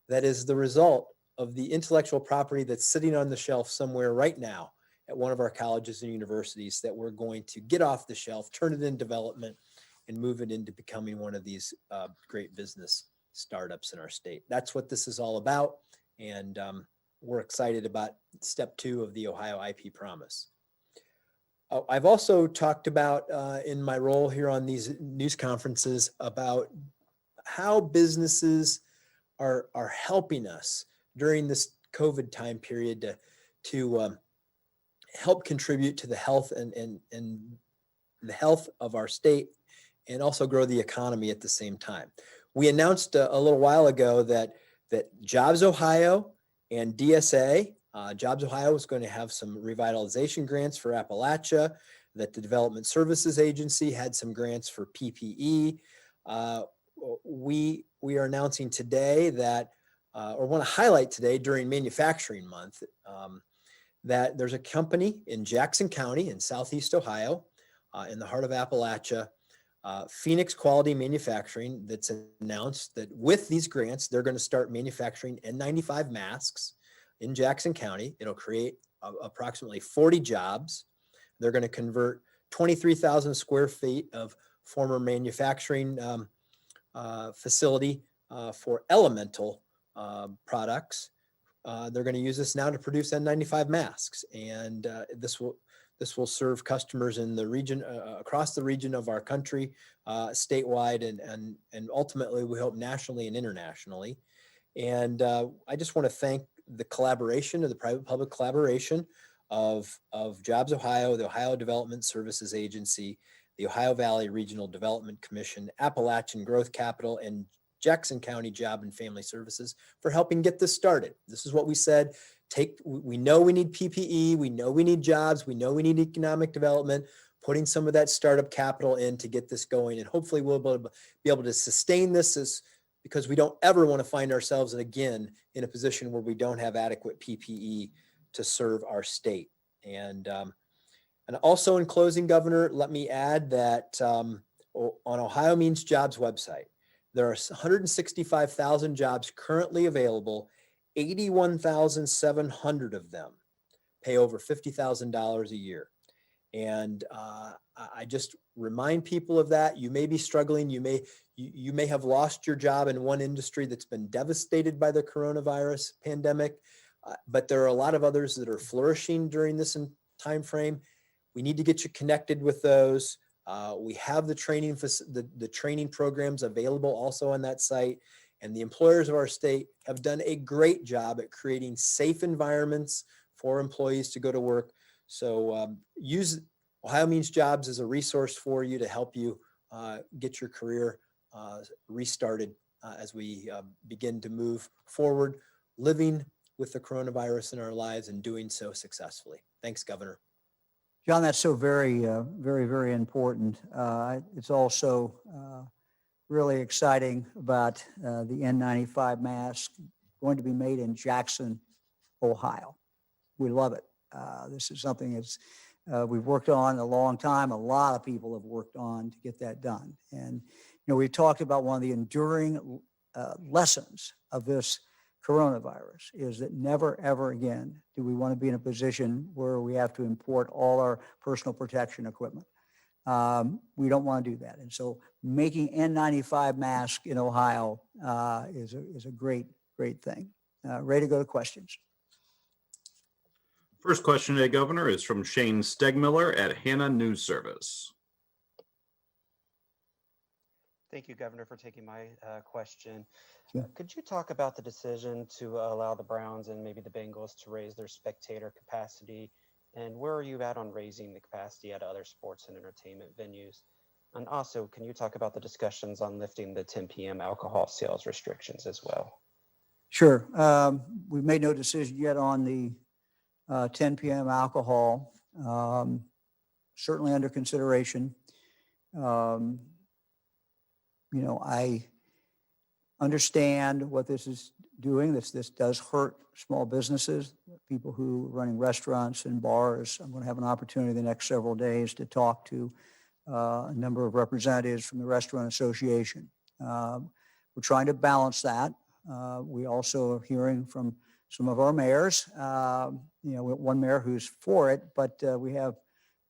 that is the result of the intellectual property that's sitting on the shelf somewhere right now at one of our colleges and universities that we're going to get off the shelf, turn it in development, and move it into becoming one of these great business startups in our state. That's what this is all about. And we're excited about step 2 of the Ohio IP Promise. I've also talked about in my role here on these news conferences about how businesses are helping us during this COVID time period to help contribute to the health and the health of our state and also grow the economy at the same time. We announced a little while ago that Jobs Ohio and DSA, Jobs Ohio is going to have some revitalization grants for Appalachia, that the Development Services Agency had some grants for PPE. We are announcing today that, or want to highlight today during Manufacturing Month, that there's a company in Jackson County in Southeast Ohio, in the heart of Appalachia, Phoenix Quality Manufacturing, that's announced that with these grants, they're going to start manufacturing N95 masks in Jackson County. It'll create approximately 40 jobs. They're going to convert 23,000 square feet of former manufacturing facility for elemental products. They're going to use this now to produce N95 masks, and this will serve customers in the region, across the region of our country, statewide, and ultimately we hope nationally and internationally. And I just want to thank the collaboration of the private-public collaboration of Jobs Ohio, the Ohio Development Services Agency, the Ohio Valley Regional Development Commission, Appalachian Growth Capital, and Jackson County Job and Family Services for helping get this started. This is what we said. We know we need PPE, we know we need jobs, we know we need economic development, putting some of that startup capital in to get this going. And hopefully we'll be able to sustain this because we don't ever want to find ourselves again in a position where we don't have adequate PPE to serve our state. And also in closing, Governor, let me add that on Ohio Means Jobs website, there are 165,000 jobs currently available. 81,700 of them pay over $50,000 a year. And I just remind people of that. You may be struggling. You may have lost your job in one industry that's been devastated by the coronavirus pandemic, but there are a lot of others that are flourishing during this time frame. We need to get you connected with those. We have the training programs available also on that site. And the employers of our state have done a great job at creating safe environments for employees to go to work. So use Ohio Means Jobs as a resource for you to help you get your career restarted as we begin to move forward, living with the coronavirus in our lives and doing so successfully. Thanks, Governor. John, that's so very, very important. It's also really exciting about the N95 mask going to be made in Jackson, Ohio. We love it. This is something that's we've worked on a long time. A lot of people have worked on to get that done. And, we talked about one of the enduring lessons of this coronavirus is that never, ever again do we want to be in a position where we have to import all our personal protection equipment. We don't want to do that. And so making N95 masks in Ohio is a great thing. Ready to go to questions. First question today, Governor, is from Shane Stegmiller at Hannah News Service. Thank you, Governor, for taking my question. Sure. Could you talk about the decision to allow the Browns and maybe the Bengals to raise their spectator capacity? And where are you at on raising the capacity at other sports and entertainment venues? And also, can you talk about the discussions on lifting the 10 p.m. alcohol sales restrictions as well? Sure. We've made no decision yet on the 10 p.m. alcohol. Certainly under consideration. I understand what this is doing. This does hurt small businesses, people who are running restaurants and bars. I'm going to have an opportunity the next several days to talk to a number of representatives from the Restaurant Association. We're trying to balance that. We also are hearing from some of our mayors, one mayor who's for it, but we have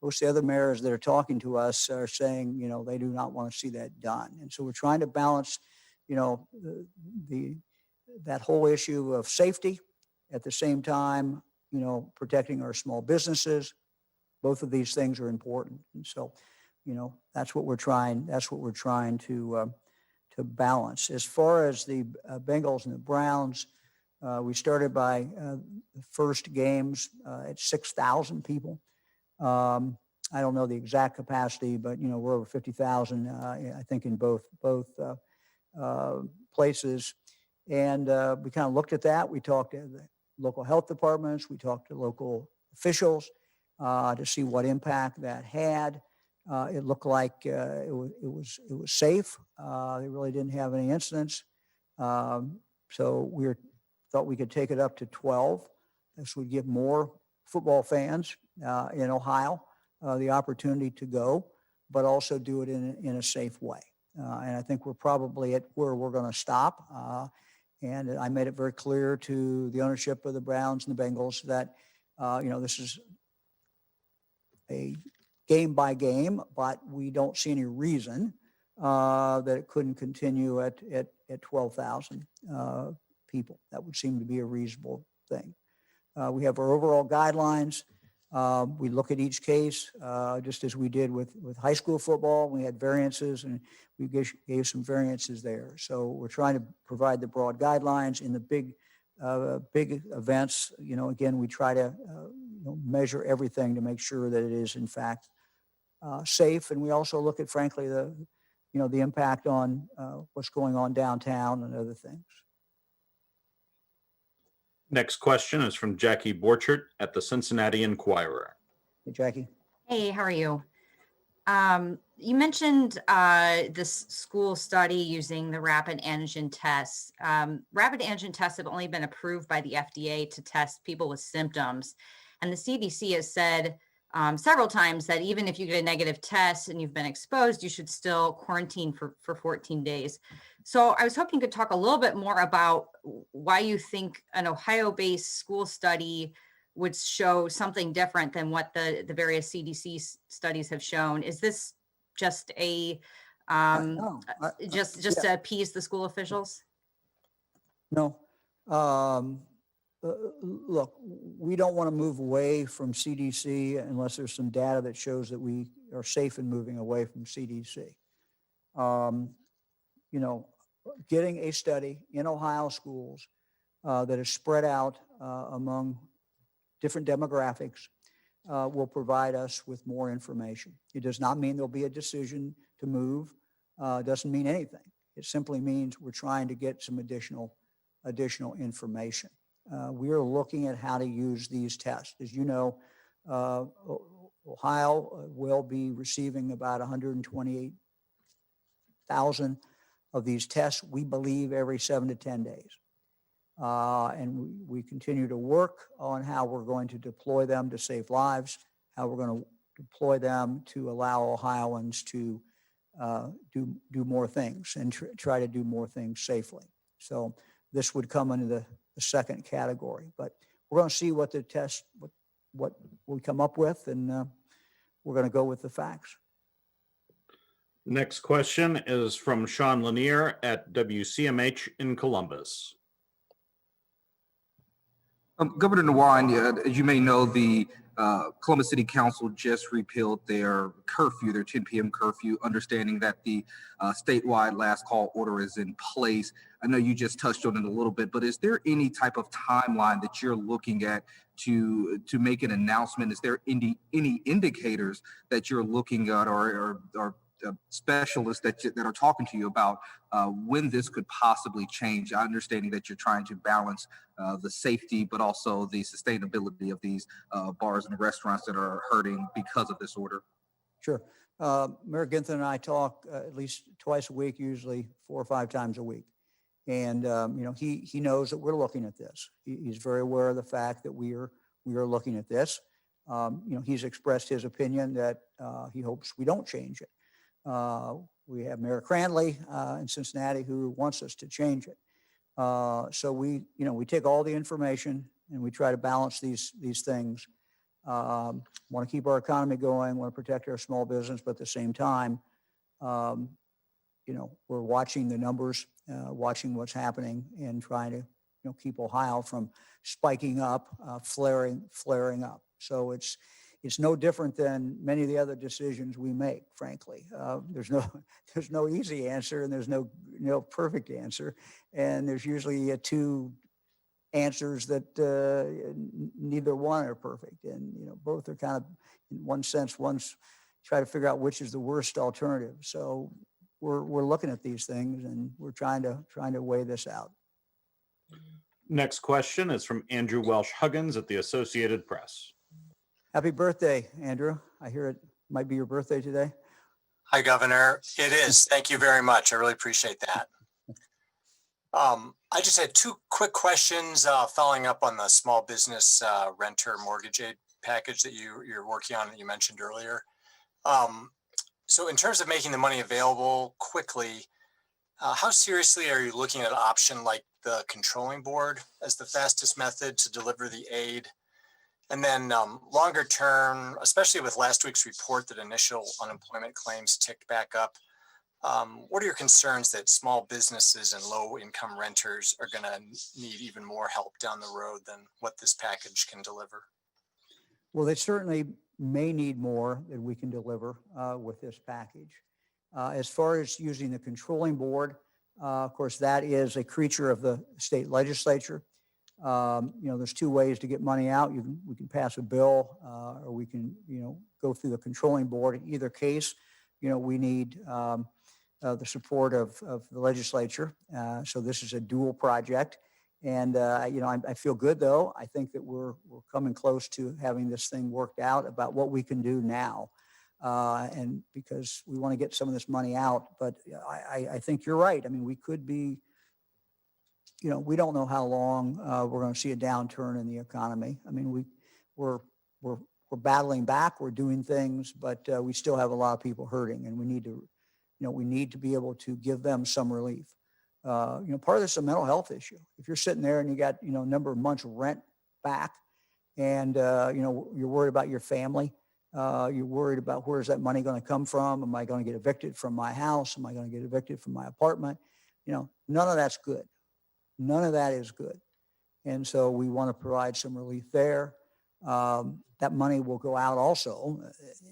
most of the other mayors that are talking to us are saying, they do not want to see that done. And so we're trying to balance, that whole issue of safety at the same time, protecting our small businesses. Both of these things are important. And so, that's what we're trying to balance. As far as the Bengals and the Browns, we started by the first games at 6,000 people. I don't know the exact capacity, but we're over 50,000, I think, in both places. And we kind of looked at that. We talked to the local health departments. We talked to local officials to see what impact that had. It looked like it was safe. They really didn't have any incidents. So we thought we could take it up to 12. This would give more football fans in Ohio the opportunity to go, but also do it in a safe way. And I think we're probably at where we're going to stop. And I made it very clear to the ownership of the Browns and the Bengals that, this is a game by game, but we don't see any reason that it couldn't continue at 12,000 people. That would seem to be a reasonable thing. We have our overall guidelines. We look at each case, just as we did with high school football. We had variances, and we gave some variances there. So we're trying to provide the broad guidelines in the big events. Again, we try to measure everything to make sure that it is in fact safe. And we also look at, frankly, the impact on what's going on downtown and other things. Next question is from Jackie Borchert at the Cincinnati Enquirer. Hey, Jackie. Hey, how are you? You mentioned this school study using the rapid antigen tests. Rapid antigen tests have only been approved by the FDA to test people with symptoms. And the CDC has said several times that even if you get a negative test and you've been exposed, you should still quarantine for 14 days. So I was hoping you could talk a little bit more about why you think an Ohio-based school study would show something different than what the various CDC studies have shown. Is this just a No, just yeah. to appease the school officials? No. Look, we don't want to move away from CDC unless there's some data that shows that we are safe in moving away from CDC. You know, getting a study in Ohio schools that is spread out among different demographics will provide us with more information. It does not mean there'll be a decision to move. It doesn't mean anything. It simply means we're trying to get some additional information. We are looking at how to use these tests. As you know, Ohio will be receiving about 128,000 of these tests, we believe, every 7 to 10 days. And we continue to work on how we're going to deploy them to save lives, how we're going to deploy them to allow Ohioans to do more things and try to do more things safely. So this would come into the second category, but we're going to see what the test, what we come up with, and we're going to go with the facts. Next question is from Sean Lanier at WCMH in Columbus. Governor DeWine, as you may know, the Columbus City Council just repealed their curfew, their 10 p.m. curfew, understanding that the statewide last call order is in place. I know you just touched on it a little bit, but is there any type of timeline that you're looking at to make an announcement? Is there any indicators that you're looking at or specialists that are talking to you about when this could possibly change? Understanding that you're trying to balance the safety, but also the sustainability of these bars and restaurants that are hurting because of this order. Sure. Mayor Ginther and I talk at least twice a week, usually 4 or 5 times a week. And, you know, he knows that we're looking at this. He's very aware of the fact that we are looking at this. You know, he's expressed his opinion that he hopes we don't change it. We have Mayor Cranley in Cincinnati who wants us to change it. So we take all the information and we try to balance these things. Want to keep our economy going, want to protect our small business, but at the same time, you know, we're watching the numbers, watching what's happening, and trying to, you know, keep Ohio from spiking up, flaring up. So it's no different than many of the other decisions we make, frankly. There's no easy answer, and there's no perfect answer. And there's usually 2 answers that neither one are perfect. And, you know, both are kind of, in one sense, one's try to figure out which is the worst alternative. So we're looking at these things, and we're trying to weigh this out. Next question is from Andrew Welsh Huggins at the Associated Press. Happy birthday, Andrew. I hear it might be your birthday today. Hi, Governor. It is. Thank you very much. I really appreciate that. I just had 2 quick questions following up on the small business renter mortgage aid package that you're working on that you mentioned earlier. So in terms of making the money available quickly, how seriously are you looking at an option like the controlling board as the fastest method to deliver the aid? And then longer term, especially with last week's report that initial unemployment claims ticked back up, what are your concerns that small businesses and low income renters are going to need even more help down the road than what this package can deliver? Well, they certainly may need more than we can deliver with this package. As far as using the controlling board, of course, that is a creature of the state legislature. You know, there's 2 ways to get money out. We can pass a bill, or we can, you know, go through the controlling board. In either case, you know, we need the support of the legislature. So this is a dual project. And, you know, I feel good, though. I think that we're coming close to having this thing worked out about what we can do now. And because we want to get some of this money out. But I think you're right. I mean, we could be, you know, we don't know how long we're going to see a downturn in the economy. I mean, we're battling back, we're doing things, but we still have a lot of people hurting, and we need to be able to give them some relief. Part of this is a mental health issue. If you're sitting there and you got, a number of months rent back, and, you're worried about your family, you're worried about where's that money going to come from? Am I going to get evicted from my house? Am I going to get evicted from my apartment? None of that's good. None of that is good. And so we want to provide some relief there. That money will go out also,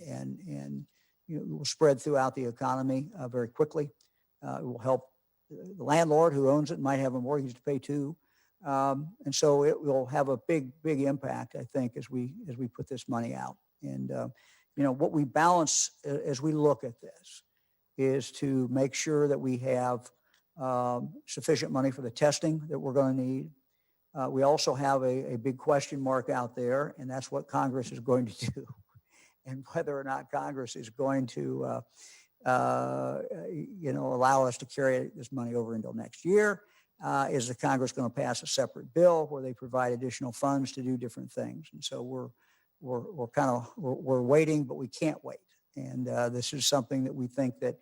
and it will spread throughout the economy very quickly. It will help the landlord who owns it, might have a mortgage to pay too. And so it will have a big impact, I think, as we put this money out. And, what we balance as we look at this is to make sure that we have sufficient money for the testing that we're going to need. We also have a big question mark out there, and that's what Congress is going to do, and whether or not Congress is going to, allow us to carry this money over until next year. Is the Congress going to pass a separate bill where they provide additional funds to do different things? And so we're waiting, but we can't wait. And this is something that we think that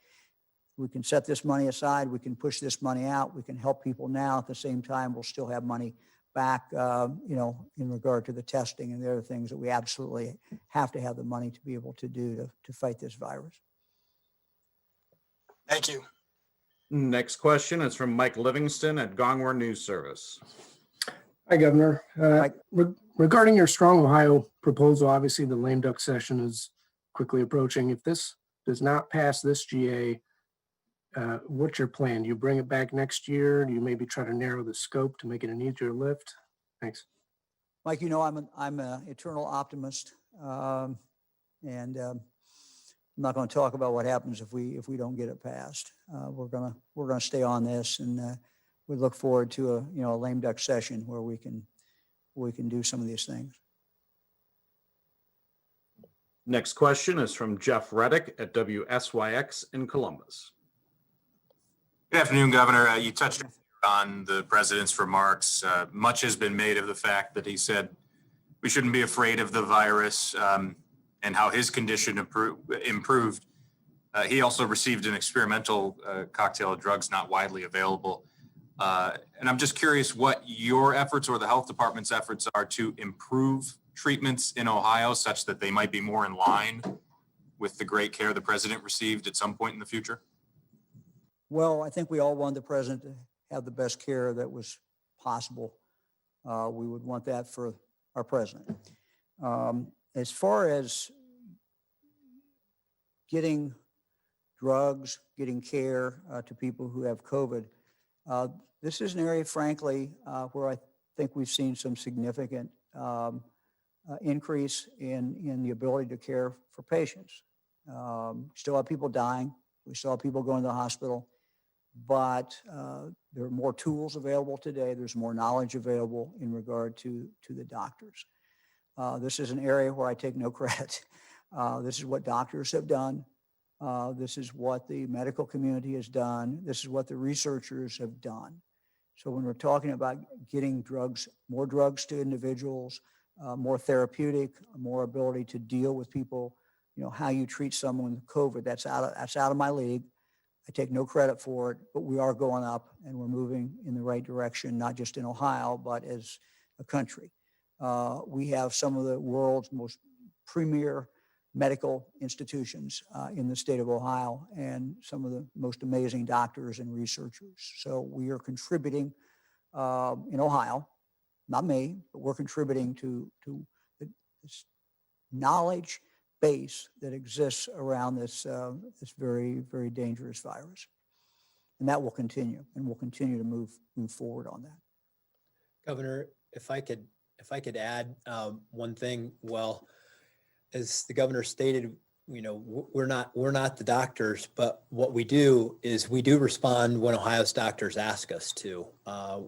we can set this money aside. We can push this money out. We can help people now. At the same time, we'll still have money back, in regard to the testing and the other things that we absolutely have to have the money to be able to do to fight this virus. Thank you. Next question is from Mike Livingston at Gongwer News Service. Hi, Governor. Mike. Regarding your Strong Ohio proposal, obviously the lame duck session is quickly approaching. If this does not pass this GA, what's your plan? Do you bring it back next year? Do you maybe try to narrow the scope to make it an easier lift? Thanks. Mike, I'm an eternal optimist, and I'm not going to talk about what happens if we don't get it passed. We're gonna stay on this, and we look forward to a lame duck session where we can do some of these things. Next question is from Jeff Reddick at WSYX in Columbus. Good afternoon, Governor. You touched on the president's remarks. Much has been made of the fact that he said we shouldn't be afraid of the virus, and how his condition improved. He also received an experimental cocktail of drugs not widely available. And I'm just curious what your efforts or the health department's efforts are to improve treatments in Ohio such that they might be more in line with the great care the president received at some point in the future? Well, I think we all want the president to have the best care that was possible. We would want that for our president. As far as getting drugs, getting care to people who have COVID, this is an area, frankly, where I think we've seen some significant increase in the ability to care for patients. Still have people dying. We still have people going to the hospital, but there are more tools available today. There's more knowledge available in regard to the doctors. This is an area where I take no credit. This is what doctors have done. This is what the medical community has done. This is what the researchers have done. So when we're talking about getting drugs, more drugs to individuals, more therapeutic, more ability to deal with people, how you treat someone with COVID, that's out of my league. I take no credit for it, but we are going up and we're moving in the right direction, not just in Ohio, but as a country. We have some of the world's most premier medical institutions in the state of Ohio and some of the most amazing doctors and researchers. So we are contributing in Ohio, not me, but we're contributing to this knowledge base that exists around this very, very dangerous virus. And that will continue, and we'll continue to move forward on that. Governor, if I could add one thing, well, as the governor stated, we're not the doctors, but what we do is we do respond when Ohio's doctors ask us to.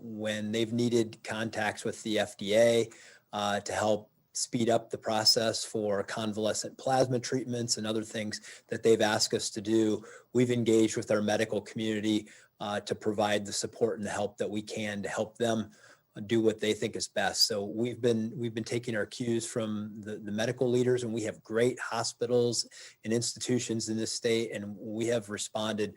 When they've needed contacts with the FDA to help speed up the process for convalescent plasma treatments and other things that they've asked us to do, we've engaged with our medical community to provide the support and the help that we can to help them do what they think is best. So we've been taking our cues from the medical leaders, and we have great hospitals and institutions in this state, and we have responded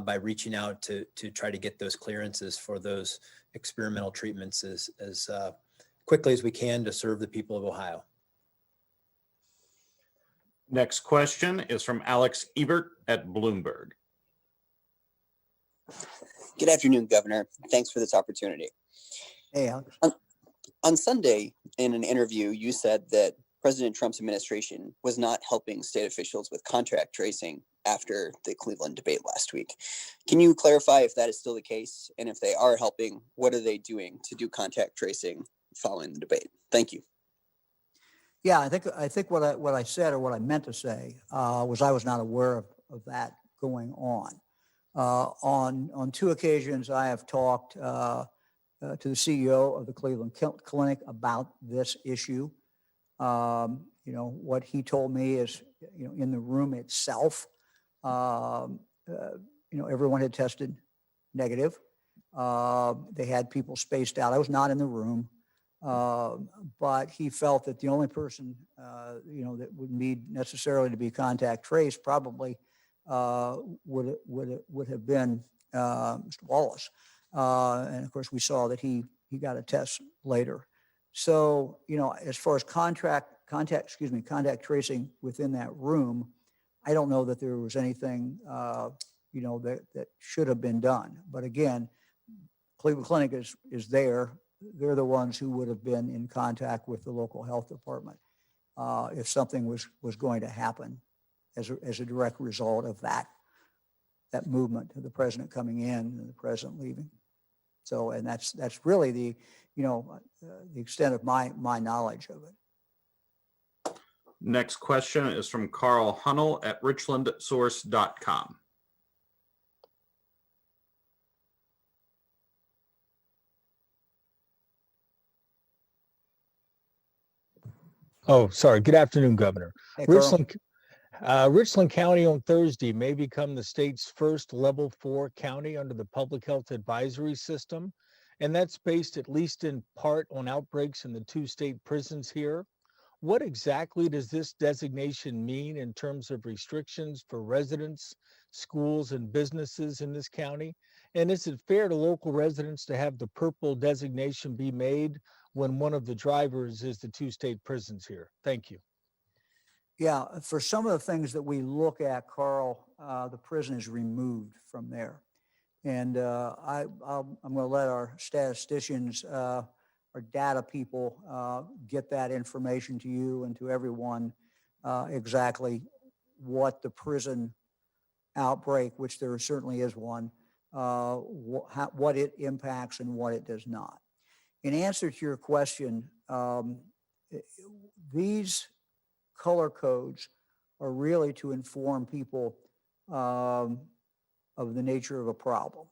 by reaching out to try to get those clearances for those experimental treatments as quickly as we can to serve the people of Ohio. Next question is from Alex Ebert at Bloomberg. Good afternoon, Governor. Thanks for this opportunity. Hey, Alex. On Sunday, in an interview, you said that President Trump's administration was not helping state officials with contact tracing after the Cleveland debate last week. Can you clarify if that is still the case? And if they are helping, what are they doing to do contact tracing following the debate? Thank you. Yeah, I think what I said, or what I meant to say, was I was not aware of that going on. On two occasions, I have talked to the CEO of the Cleveland Clinic about this issue. What he told me is, in the room itself, everyone had tested negative. They had people spaced out. I was not in the room, but he felt that the only person, that would need necessarily to be contact traced probably would have been Mr. Wallace. And of course, we saw that he got a test later. So, as far as contact tracing within that room, I don't know that there was anything, that should have been done. But again, Cleveland Clinic is there. They're the ones who would have been in contact with the local health department if something was going to happen as a direct result of that movement of the president coming in and the president leaving. So, and that's really the extent of my knowledge of it. Next question is from Carl Hunnell at richlandsource.com. Oh, sorry. Good afternoon, Governor. Hey, Carl. Richland County on Thursday may become the state's first level 4 county under the public health advisory system. And that's based at least in part on outbreaks in the 2 state prisons here. What exactly does this designation mean in terms of restrictions for residents, schools, and businesses in this county? And is it fair to local residents to have the purple designation be made when one of the drivers is the 2 state prisons here? Thank you. Yeah, for some of the things that we look at, Carl, the prison is removed from there. And I'm going to let our statisticians, our data people, get that information to you and to everyone, exactly what the prison outbreak, which there certainly is one, what it impacts and what it does not. In answer to your question, these color codes are really to inform people of the nature of a problem.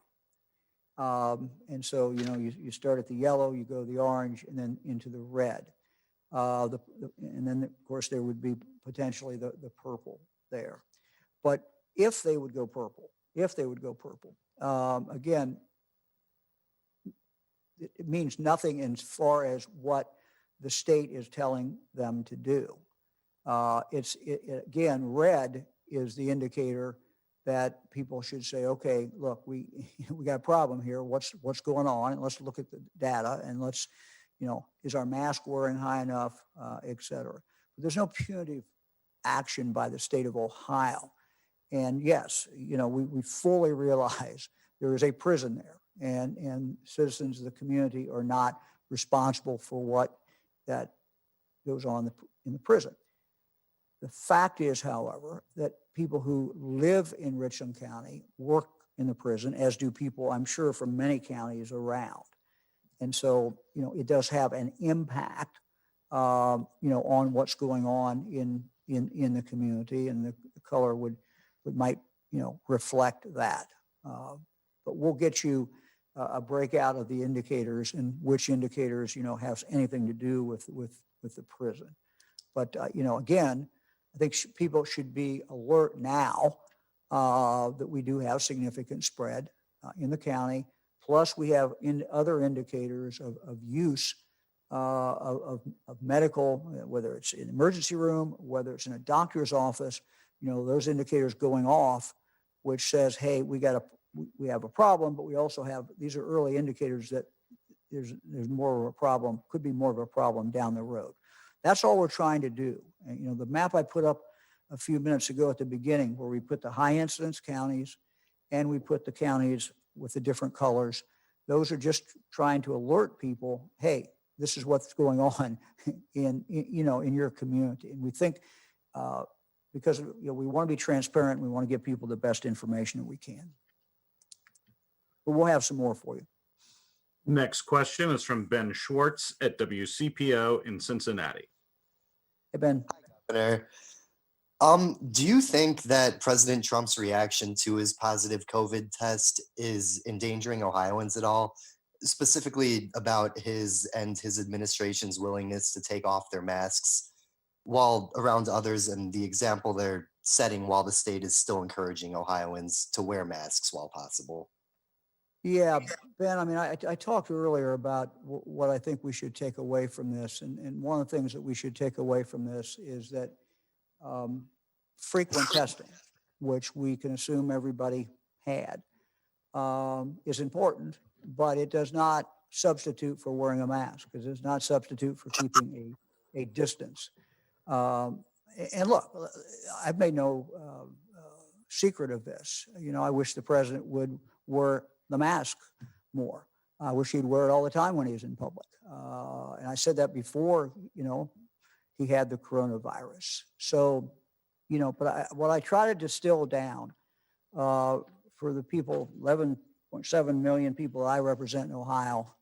And so, you start at the yellow, you go to the orange, and then into the red. And then, of course, there would be potentially the purple there. But if they would go purple, again, it means nothing as far as what the state is telling them to do. Again, red is the indicator that people should say, okay, look, we got a problem here. What's going on? And let's look at the data and let's, is our mask wearing high enough, et cetera. But there's no punitive action by the state of Ohio. And yes, we fully realize there is a prison there, and citizens of the community are not responsible for what that goes on in the prison. The fact is, however, that people who live in Richland County work in the prison, as do people, I'm sure, from many counties around. And so, it does have an impact, on what's going on in the community, and the color might reflect that. But we'll get you a breakout of the indicators and which indicators, has anything to do with the prison. But, again, I think people should be alert now that we do have significant spread in the county. Plus, we have other indicators of use of medical, whether it's in an emergency room, whether it's in a doctor's office, those indicators going off, which says, hey, we have a problem, but we also have, these are early indicators that there's more of a problem, could be more of a problem down the road. That's all we're trying to do. And, the map I put up a few minutes ago at the beginning, where we put the high incidence counties and we put the counties with the different colors, those are just trying to alert people, hey, this is what's going on in your community. And we think, because we want to be transparent, we want to give people the best information that we can. But we'll have some more for you. Next question is from Ben Schwartz at WCPO in Cincinnati. Hey, Ben. Governor, do you think that President Trump's reaction to his positive COVID test is endangering Ohioans at all? Specifically about his and his administration's willingness to take off their masks while around others, and the example they're setting while the state is still encouraging Ohioans to wear masks while possible. Yeah, Ben, I talked earlier about what I think we should take away from this. And one of the things that we should take away from this is that frequent testing, which we can assume everybody had, is important, but it does not substitute for wearing a mask, because it's not substitute for keeping a distance. And look, I've made no secret of this. I wish the president would wear the mask more. I wish he'd wear it all the time when he was in public. And I said that before, he had the coronavirus. So, but what I try to distill down for the people, 11.7 million people I represent in Ohio,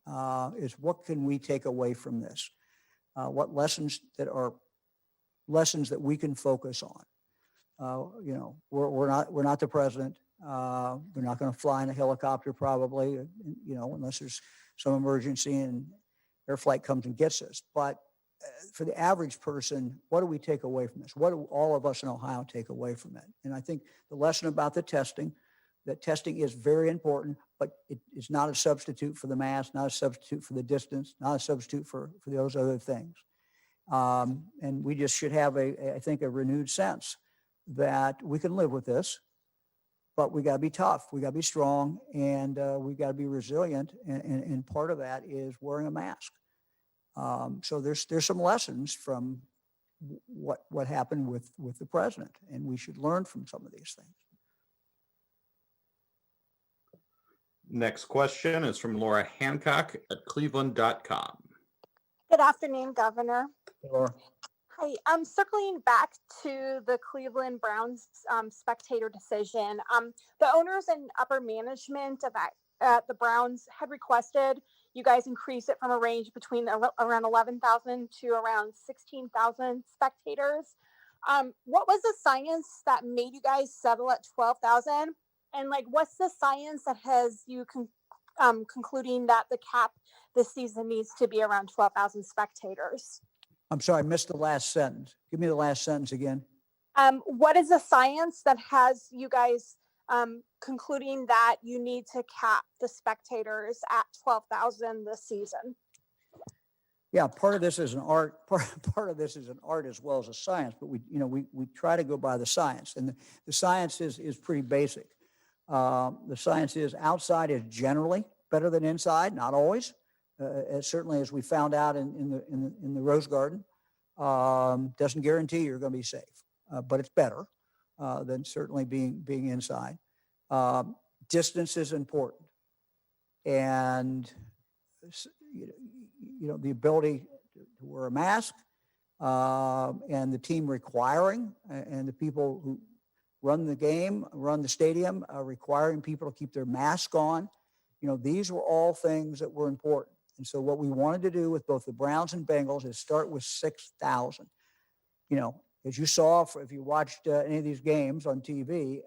is what can we take away from this? What lessons that we can focus on? We're not the president. We're not going to fly in a helicopter probably, unless there's some emergency and air flight comes and gets us. But for the average person, what do we take away from this? What do all of us in Ohio take away from it? And I think the lesson about the testing, that testing is very important, but it is not a substitute for the mask, not a substitute for the distance, not a substitute for those other things. And we just should have I think a renewed sense that we can live with this, but we got to be tough, we got to be strong, and we got to be resilient. And part of that is wearing a mask. So there's some lessons from what happened with the president, and we should learn from some of these things. Next question is from Laura Hancock at cleveland.com. Good afternoon, Governor. Laura. Hi, I'm circling back to the Cleveland Browns spectator decision. The owners and upper management of the Browns had requested you guys increase it from a range between around 11,000 to around 16,000 spectators. What was the science that made you guys settle at 12,000? And what's the science that has you concluding that the cap this season needs to be around 12,000 spectators? I'm sorry, I missed the last sentence. Give me the last sentence again. What is the science that has you guys concluding that you need to cap the spectators at 12,000 this season? Yeah, part of this is an art. Part of this is an art as well as a science. But we try to go by the science, and the science is pretty basic. The science is outside is generally better than inside, not always. Certainly, as we found out in the Rose Garden, doesn't guarantee you're going to be safe, but it's better than certainly being inside. Distance is important, and the ability to wear a mask, and the team requiring, and the people who run the game, run the stadium, requiring people to keep their mask on. These were all things that were important. And so what we wanted to do with both the Browns and Bengals is start with 6,000. As you saw, if you watched any of these games on TV,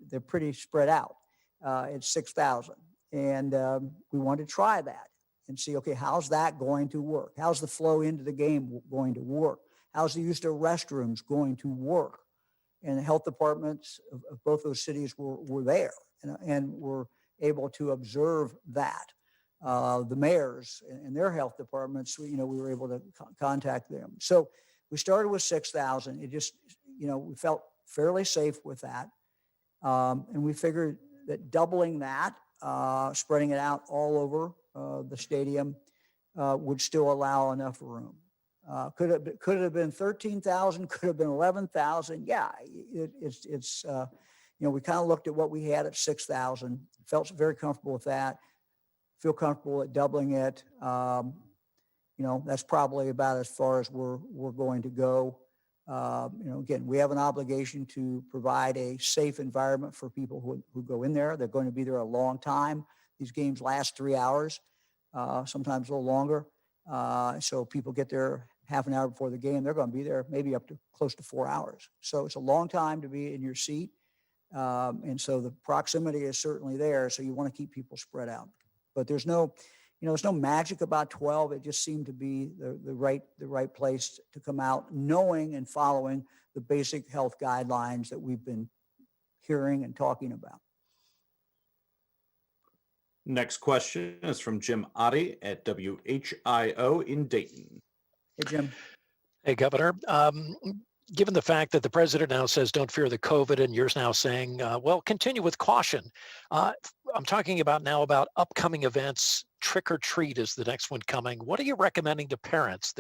they're pretty spread out. It's 6,000. And we wanted to try that and see, okay, how's that going to work? How's the flow into the game going to work? How's the use of restrooms going to work? And the health departments of both those cities were there and were able to observe that. The mayors and their health departments, we were able to contact them. So we started with 6,000. It just, we felt fairly safe with that. And we figured that doubling that, spreading it out all over the stadium would still allow enough room. Could it have been 13,000? Could have been 11,000? Yeah, it's we kind of looked at what we had at 6,000, felt very comfortable with that, feel comfortable at doubling it. That's probably about as far as we're going to go. Again, we have an obligation to provide a safe environment for people who go in there. They're going to be there a long time. These games last 3 hours, sometimes a little longer. So people get there half an hour before the game. They're going to be there maybe up to close to 4 hours. So it's a long time to be in your seat. And so the proximity is certainly there. So you want to keep people spread out. But there's no magic about 12. It just seemed to be the right place to come out, knowing and following the basic health guidelines that we've been hearing and talking about. Next question is from Jim Oddie at WHIO in Dayton. Hey, Jim. Hey, Governor. Given the fact that the president now says don't fear the COVID, and you're now saying, well, continue with caution. I'm talking about now about upcoming events. Trick or treat is the next one coming. What are you recommending to parents?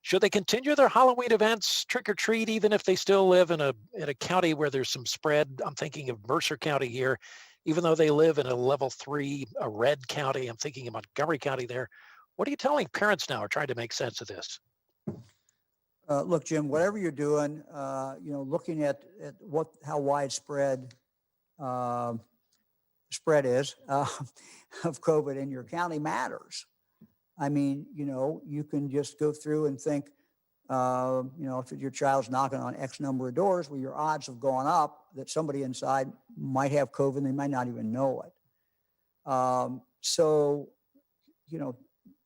Should they continue their Halloween events, trick or treat, even if they still live in a county where there's some spread? I'm thinking of Mercer County here, even though they live in a level 3, a red county. I'm thinking of Montgomery County there. What are you telling parents now, or trying to make sense of this? Look, Jim, whatever you're doing, looking at how widespread spread is of COVID in your county matters. I mean, you can just go through and think, if your child's knocking on X number of doors, well, your odds have gone up that somebody inside might have COVID and they might not even know it.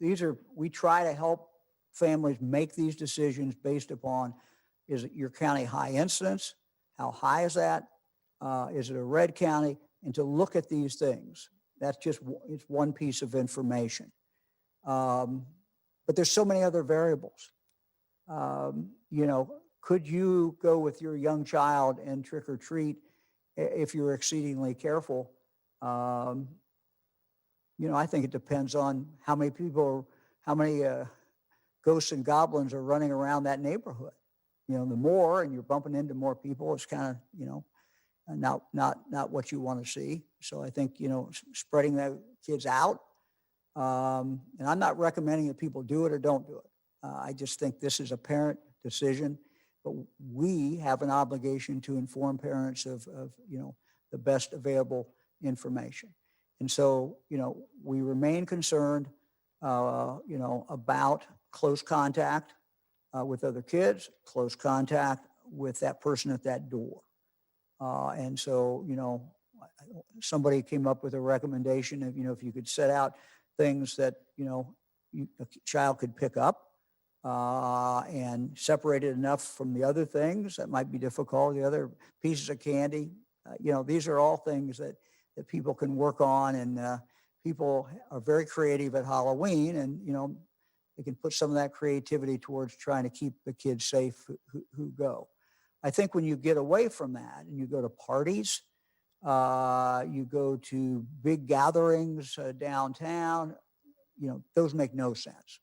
We try to help families make these decisions based upon, is it your county high incidence? How high is that? Is it a red county? And to look at these things. That's just, it's one piece of information. But there's so many other variables. Could you go with your young child and trick or treat if you're exceedingly careful? I think it depends on how many ghosts and goblins are running around that neighborhood. The more, and you're bumping into more people, it's kind of, not what you want to see. So I think, spreading the kids out. And I'm not recommending that people do it or don't do it. I just think this is a parent decision, but we have an obligation to inform parents of the best available information. And so, we remain concerned, about close contact with other kids, close contact with that person at that door. And so, somebody came up with a recommendation of, if you could set out things that, a child could pick up and separate it enough from the other things that might be difficult, the other pieces of candy. These are all things that people can work on, and people are very creative at Halloween, and, they can put some of that creativity towards trying to keep the kids safe who go. I think when you get away from that and you go to parties, you go to big gatherings downtown, those make no sense.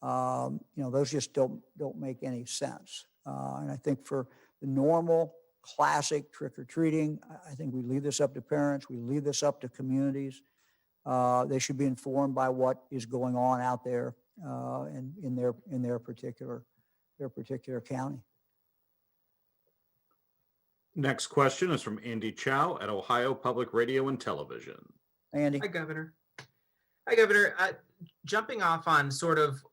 Those just don't make any sense. And I think for the normal classic trick-or-treating, I think we leave this up to parents. We leave this up to communities. They should be informed by what is going on out there and in their particular county. Next question is from Andy Chow at Ohio Public Radio and Television. Andy. Hi, Governor. Jumping off on sort of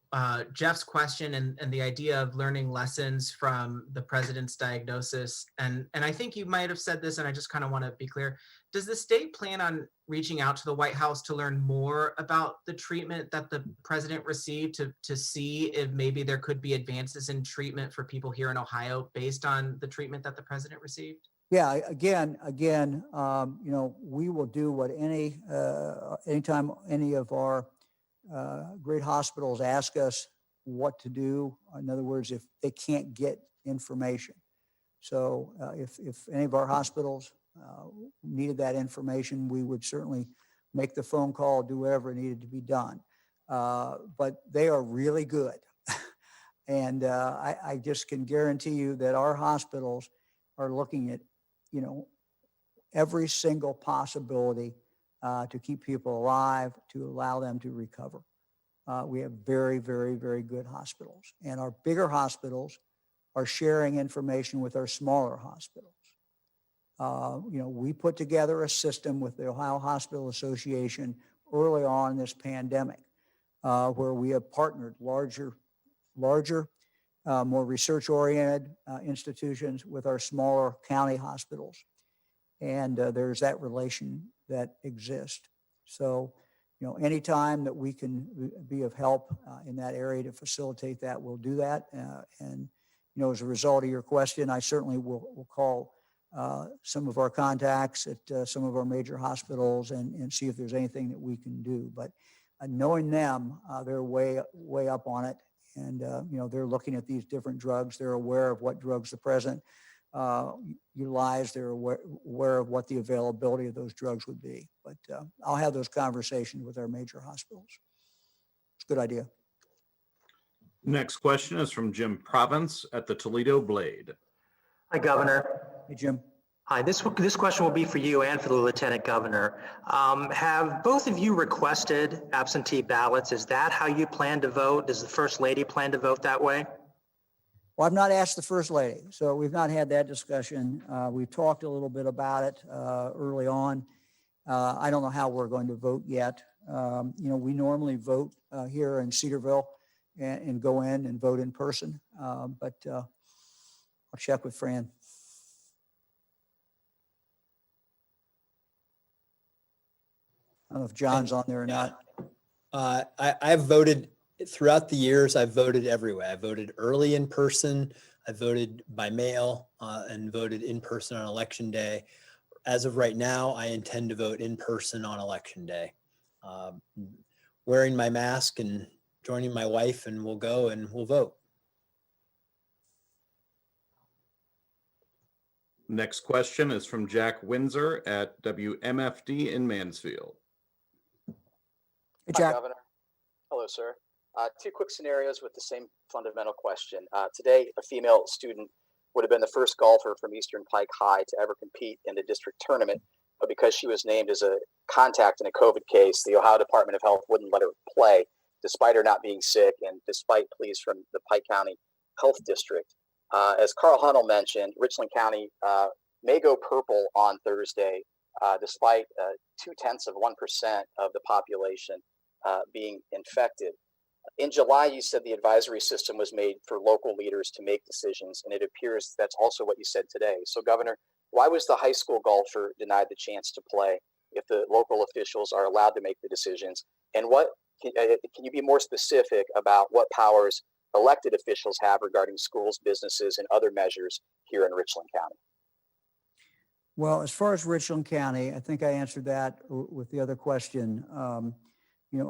Jeff's question and the idea of learning lessons from the president's diagnosis, and I think you might have said this, and I just kind of want to be clear. Does the state plan on reaching out to the White House to learn more about the treatment that the president received to see if maybe there could be advances in treatment for people here in Ohio based on the treatment that the president received? Yeah, again, we will do what anytime any of our great hospitals ask us what to do. In other words, if they can't get information. So if any of our hospitals needed that information, we would certainly make the phone call, do whatever needed to be done. But they are really good. And I just can guarantee you that our hospitals are looking at, every single possibility to keep people alive, to allow them to recover. We have very, very, very good hospitals. And our bigger hospitals are sharing information with our smaller hospitals. We put together a system with the Ohio Hospital Association early on in this pandemic, where we have partnered larger, more research-oriented institutions with our smaller county hospitals. And there's that relation that exists. So, anytime that we can be of help in that area to facilitate that, we'll do that. And as a result of your question, I certainly will call some of our contacts at some of our major hospitals and see if there's anything that we can do. But knowing them, they're way up on it. And, they're looking at these different drugs. They're aware of what drugs the president utilized. They're aware of what the availability of those drugs would be. But I'll have those conversations with our major hospitals. It's a good idea. Next question is from Jim Province at the Toledo Blade. Hi, Governor. Hey, Jim. Hi, this question will be for you and for the Lieutenant Governor. Have both of you requested absentee ballots? Is that how you plan to vote? Does the First Lady plan to vote that way? Well, I've not asked the First Lady, so we've not had that discussion. We've talked a little bit about it early on. I don't know how we're going to vote yet. We normally vote here in Cedarville and go in and vote in person, but I'll check with Fran. I don't know if John's on there or not. I've voted throughout the years. I've voted everywhere. I voted early in person. I voted by mail and voted in person on election day. As of right now, I intend to vote in person on election day. Wearing my mask and joining my wife, and we'll go and we'll vote. Next question is from Jack Windsor at WMFD in Mansfield. Hey, Jack. Hi, Governor. Hello, sir. Two quick scenarios with the same fundamental question. Today, a female student would have been the first golfer from Eastern Pike High to ever compete in the district tournament, but because she was named as a contact in a COVID case, the Ohio Department of Health wouldn't let her play, despite her not being sick and despite pleas from the Pike County Health District. As Carl Hunnell mentioned, Richland County may go purple on Thursday, despite 0.2% of the population being infected. In July, you said the advisory system was made for local leaders to make decisions, and it appears that's also what you said today. So, Governor, why was the high school golfer denied the chance to play if the local officials are allowed to make the decisions? And what can you be more specific about what powers elected officials have regarding schools, businesses, and other measures here in Richland County? Well, as far as Richland County, I think I answered that with the other question.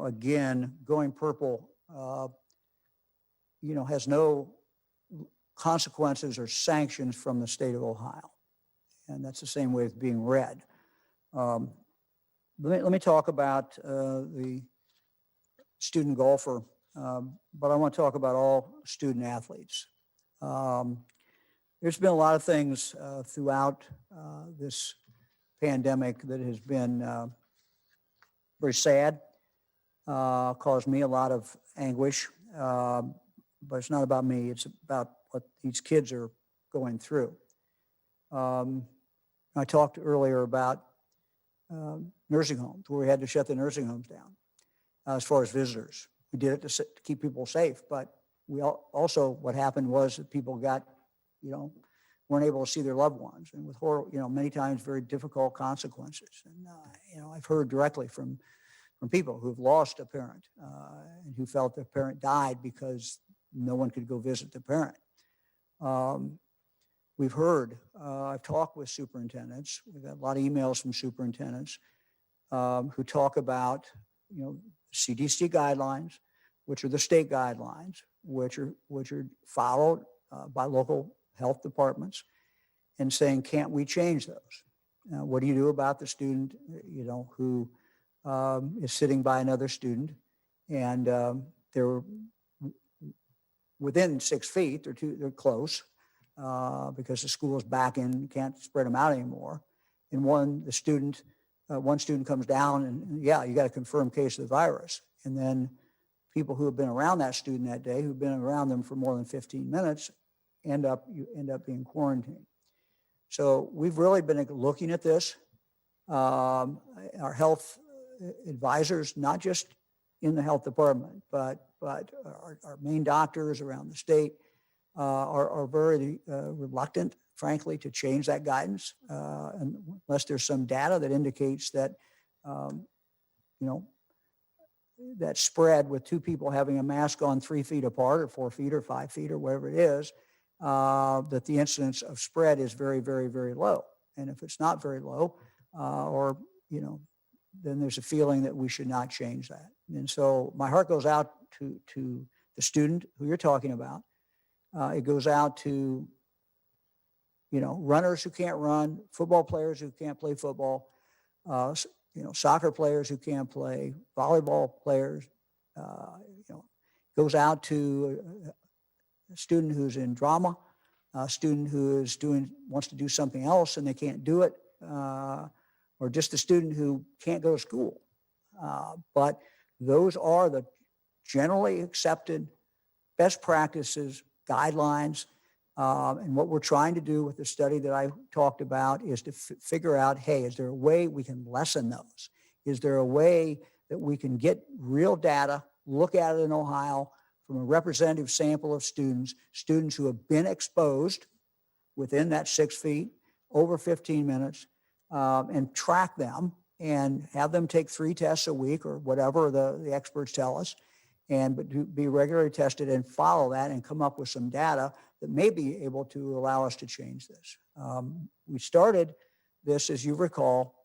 Again, going purple, has no consequences or sanctions from the state of Ohio. And that's the same way with being red. Let me talk about the student golfer, but I want to talk about all student athletes. There's been a lot of things throughout this pandemic that has been very sad, caused me a lot of anguish, but it's not about me. It's about what these kids are going through. I talked earlier about nursing homes, where we had to shut the nursing homes down as far as visitors. We did it to keep people safe, but we also, what happened was that people got, weren't able to see their loved ones, and with horror, many times very difficult consequences. And I've heard directly from people who've lost a parent and who felt their parent died because no one could go visit the parent. we've heard, I've talked with superintendents. We've got a lot of emails from superintendents who talk about, CDC guidelines, which are the state guidelines, which are followed by local health departments, and saying, can't we change those? What do you do about the student, who is sitting by another student and they're within 6 feet, they're close because the school is back in, you can't spread them out anymore. And one student comes down and you got a confirmed case of the virus. And then people who have been around that student that day, who've been around them for more than 15 minutes, you end up being quarantined. So we've really been looking at this. Our health advisors, not just in the health department, but our main doctors around the state are very reluctant, frankly, to change that guidance unless there's some data that indicates that, that spread with two people having a mask on 3 feet apart or 4 feet or 5 feet or whatever it is, that the incidence of spread is very, very, very low. And if it's not very low, then there's a feeling that we should not change that. And so my heart goes out to the student who you're talking about. It goes out to, runners who can't run, football players who can't play football, soccer players who can't play, volleyball players. Goes out to a student who's in drama, a student who is wants to do something else and they can't do it, or just a student who can't go to school. But those are the generally accepted best practices, guidelines. And what we're trying to do with the study that I talked about is to figure out, hey, is there a way we can lessen those? Is there a way that we can get real data, look at it in Ohio from a representative sample of students who have been exposed within that 6 feet over 15 minutes, and track them and have them take 3 tests a week or whatever the experts tell us, and be regularly tested and follow that and come up with some data that may be able to allow us to change this. We started this, as you recall,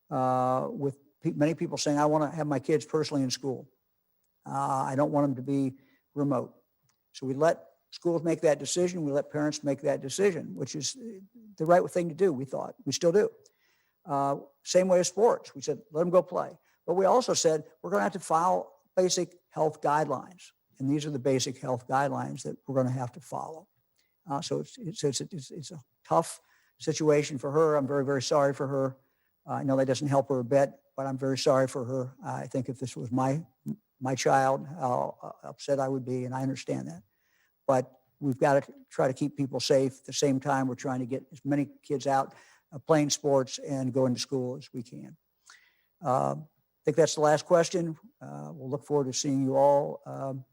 with many people saying, I want to have my kids personally in school. I don't want them to be remote. So we let schools make that decision. We let parents make that decision, which is the right thing to do, we thought. We still do. Same way as sports. We said, let them go play. But we also said, we're going to have to follow basic health guidelines. And these are the basic health guidelines that we're going to have to follow. So it's a tough situation for her. I'm very, very sorry for her. I know that doesn't help her a bit, but I'm very sorry for her. I think if this was my child, how upset I would be, and I understand that. But we've got to try to keep people safe. At the same time, we're trying to get as many kids out playing sports and going to school as we can. I think that's the last question. We'll look forward to seeing you all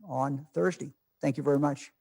on Thursday. Thank you very much.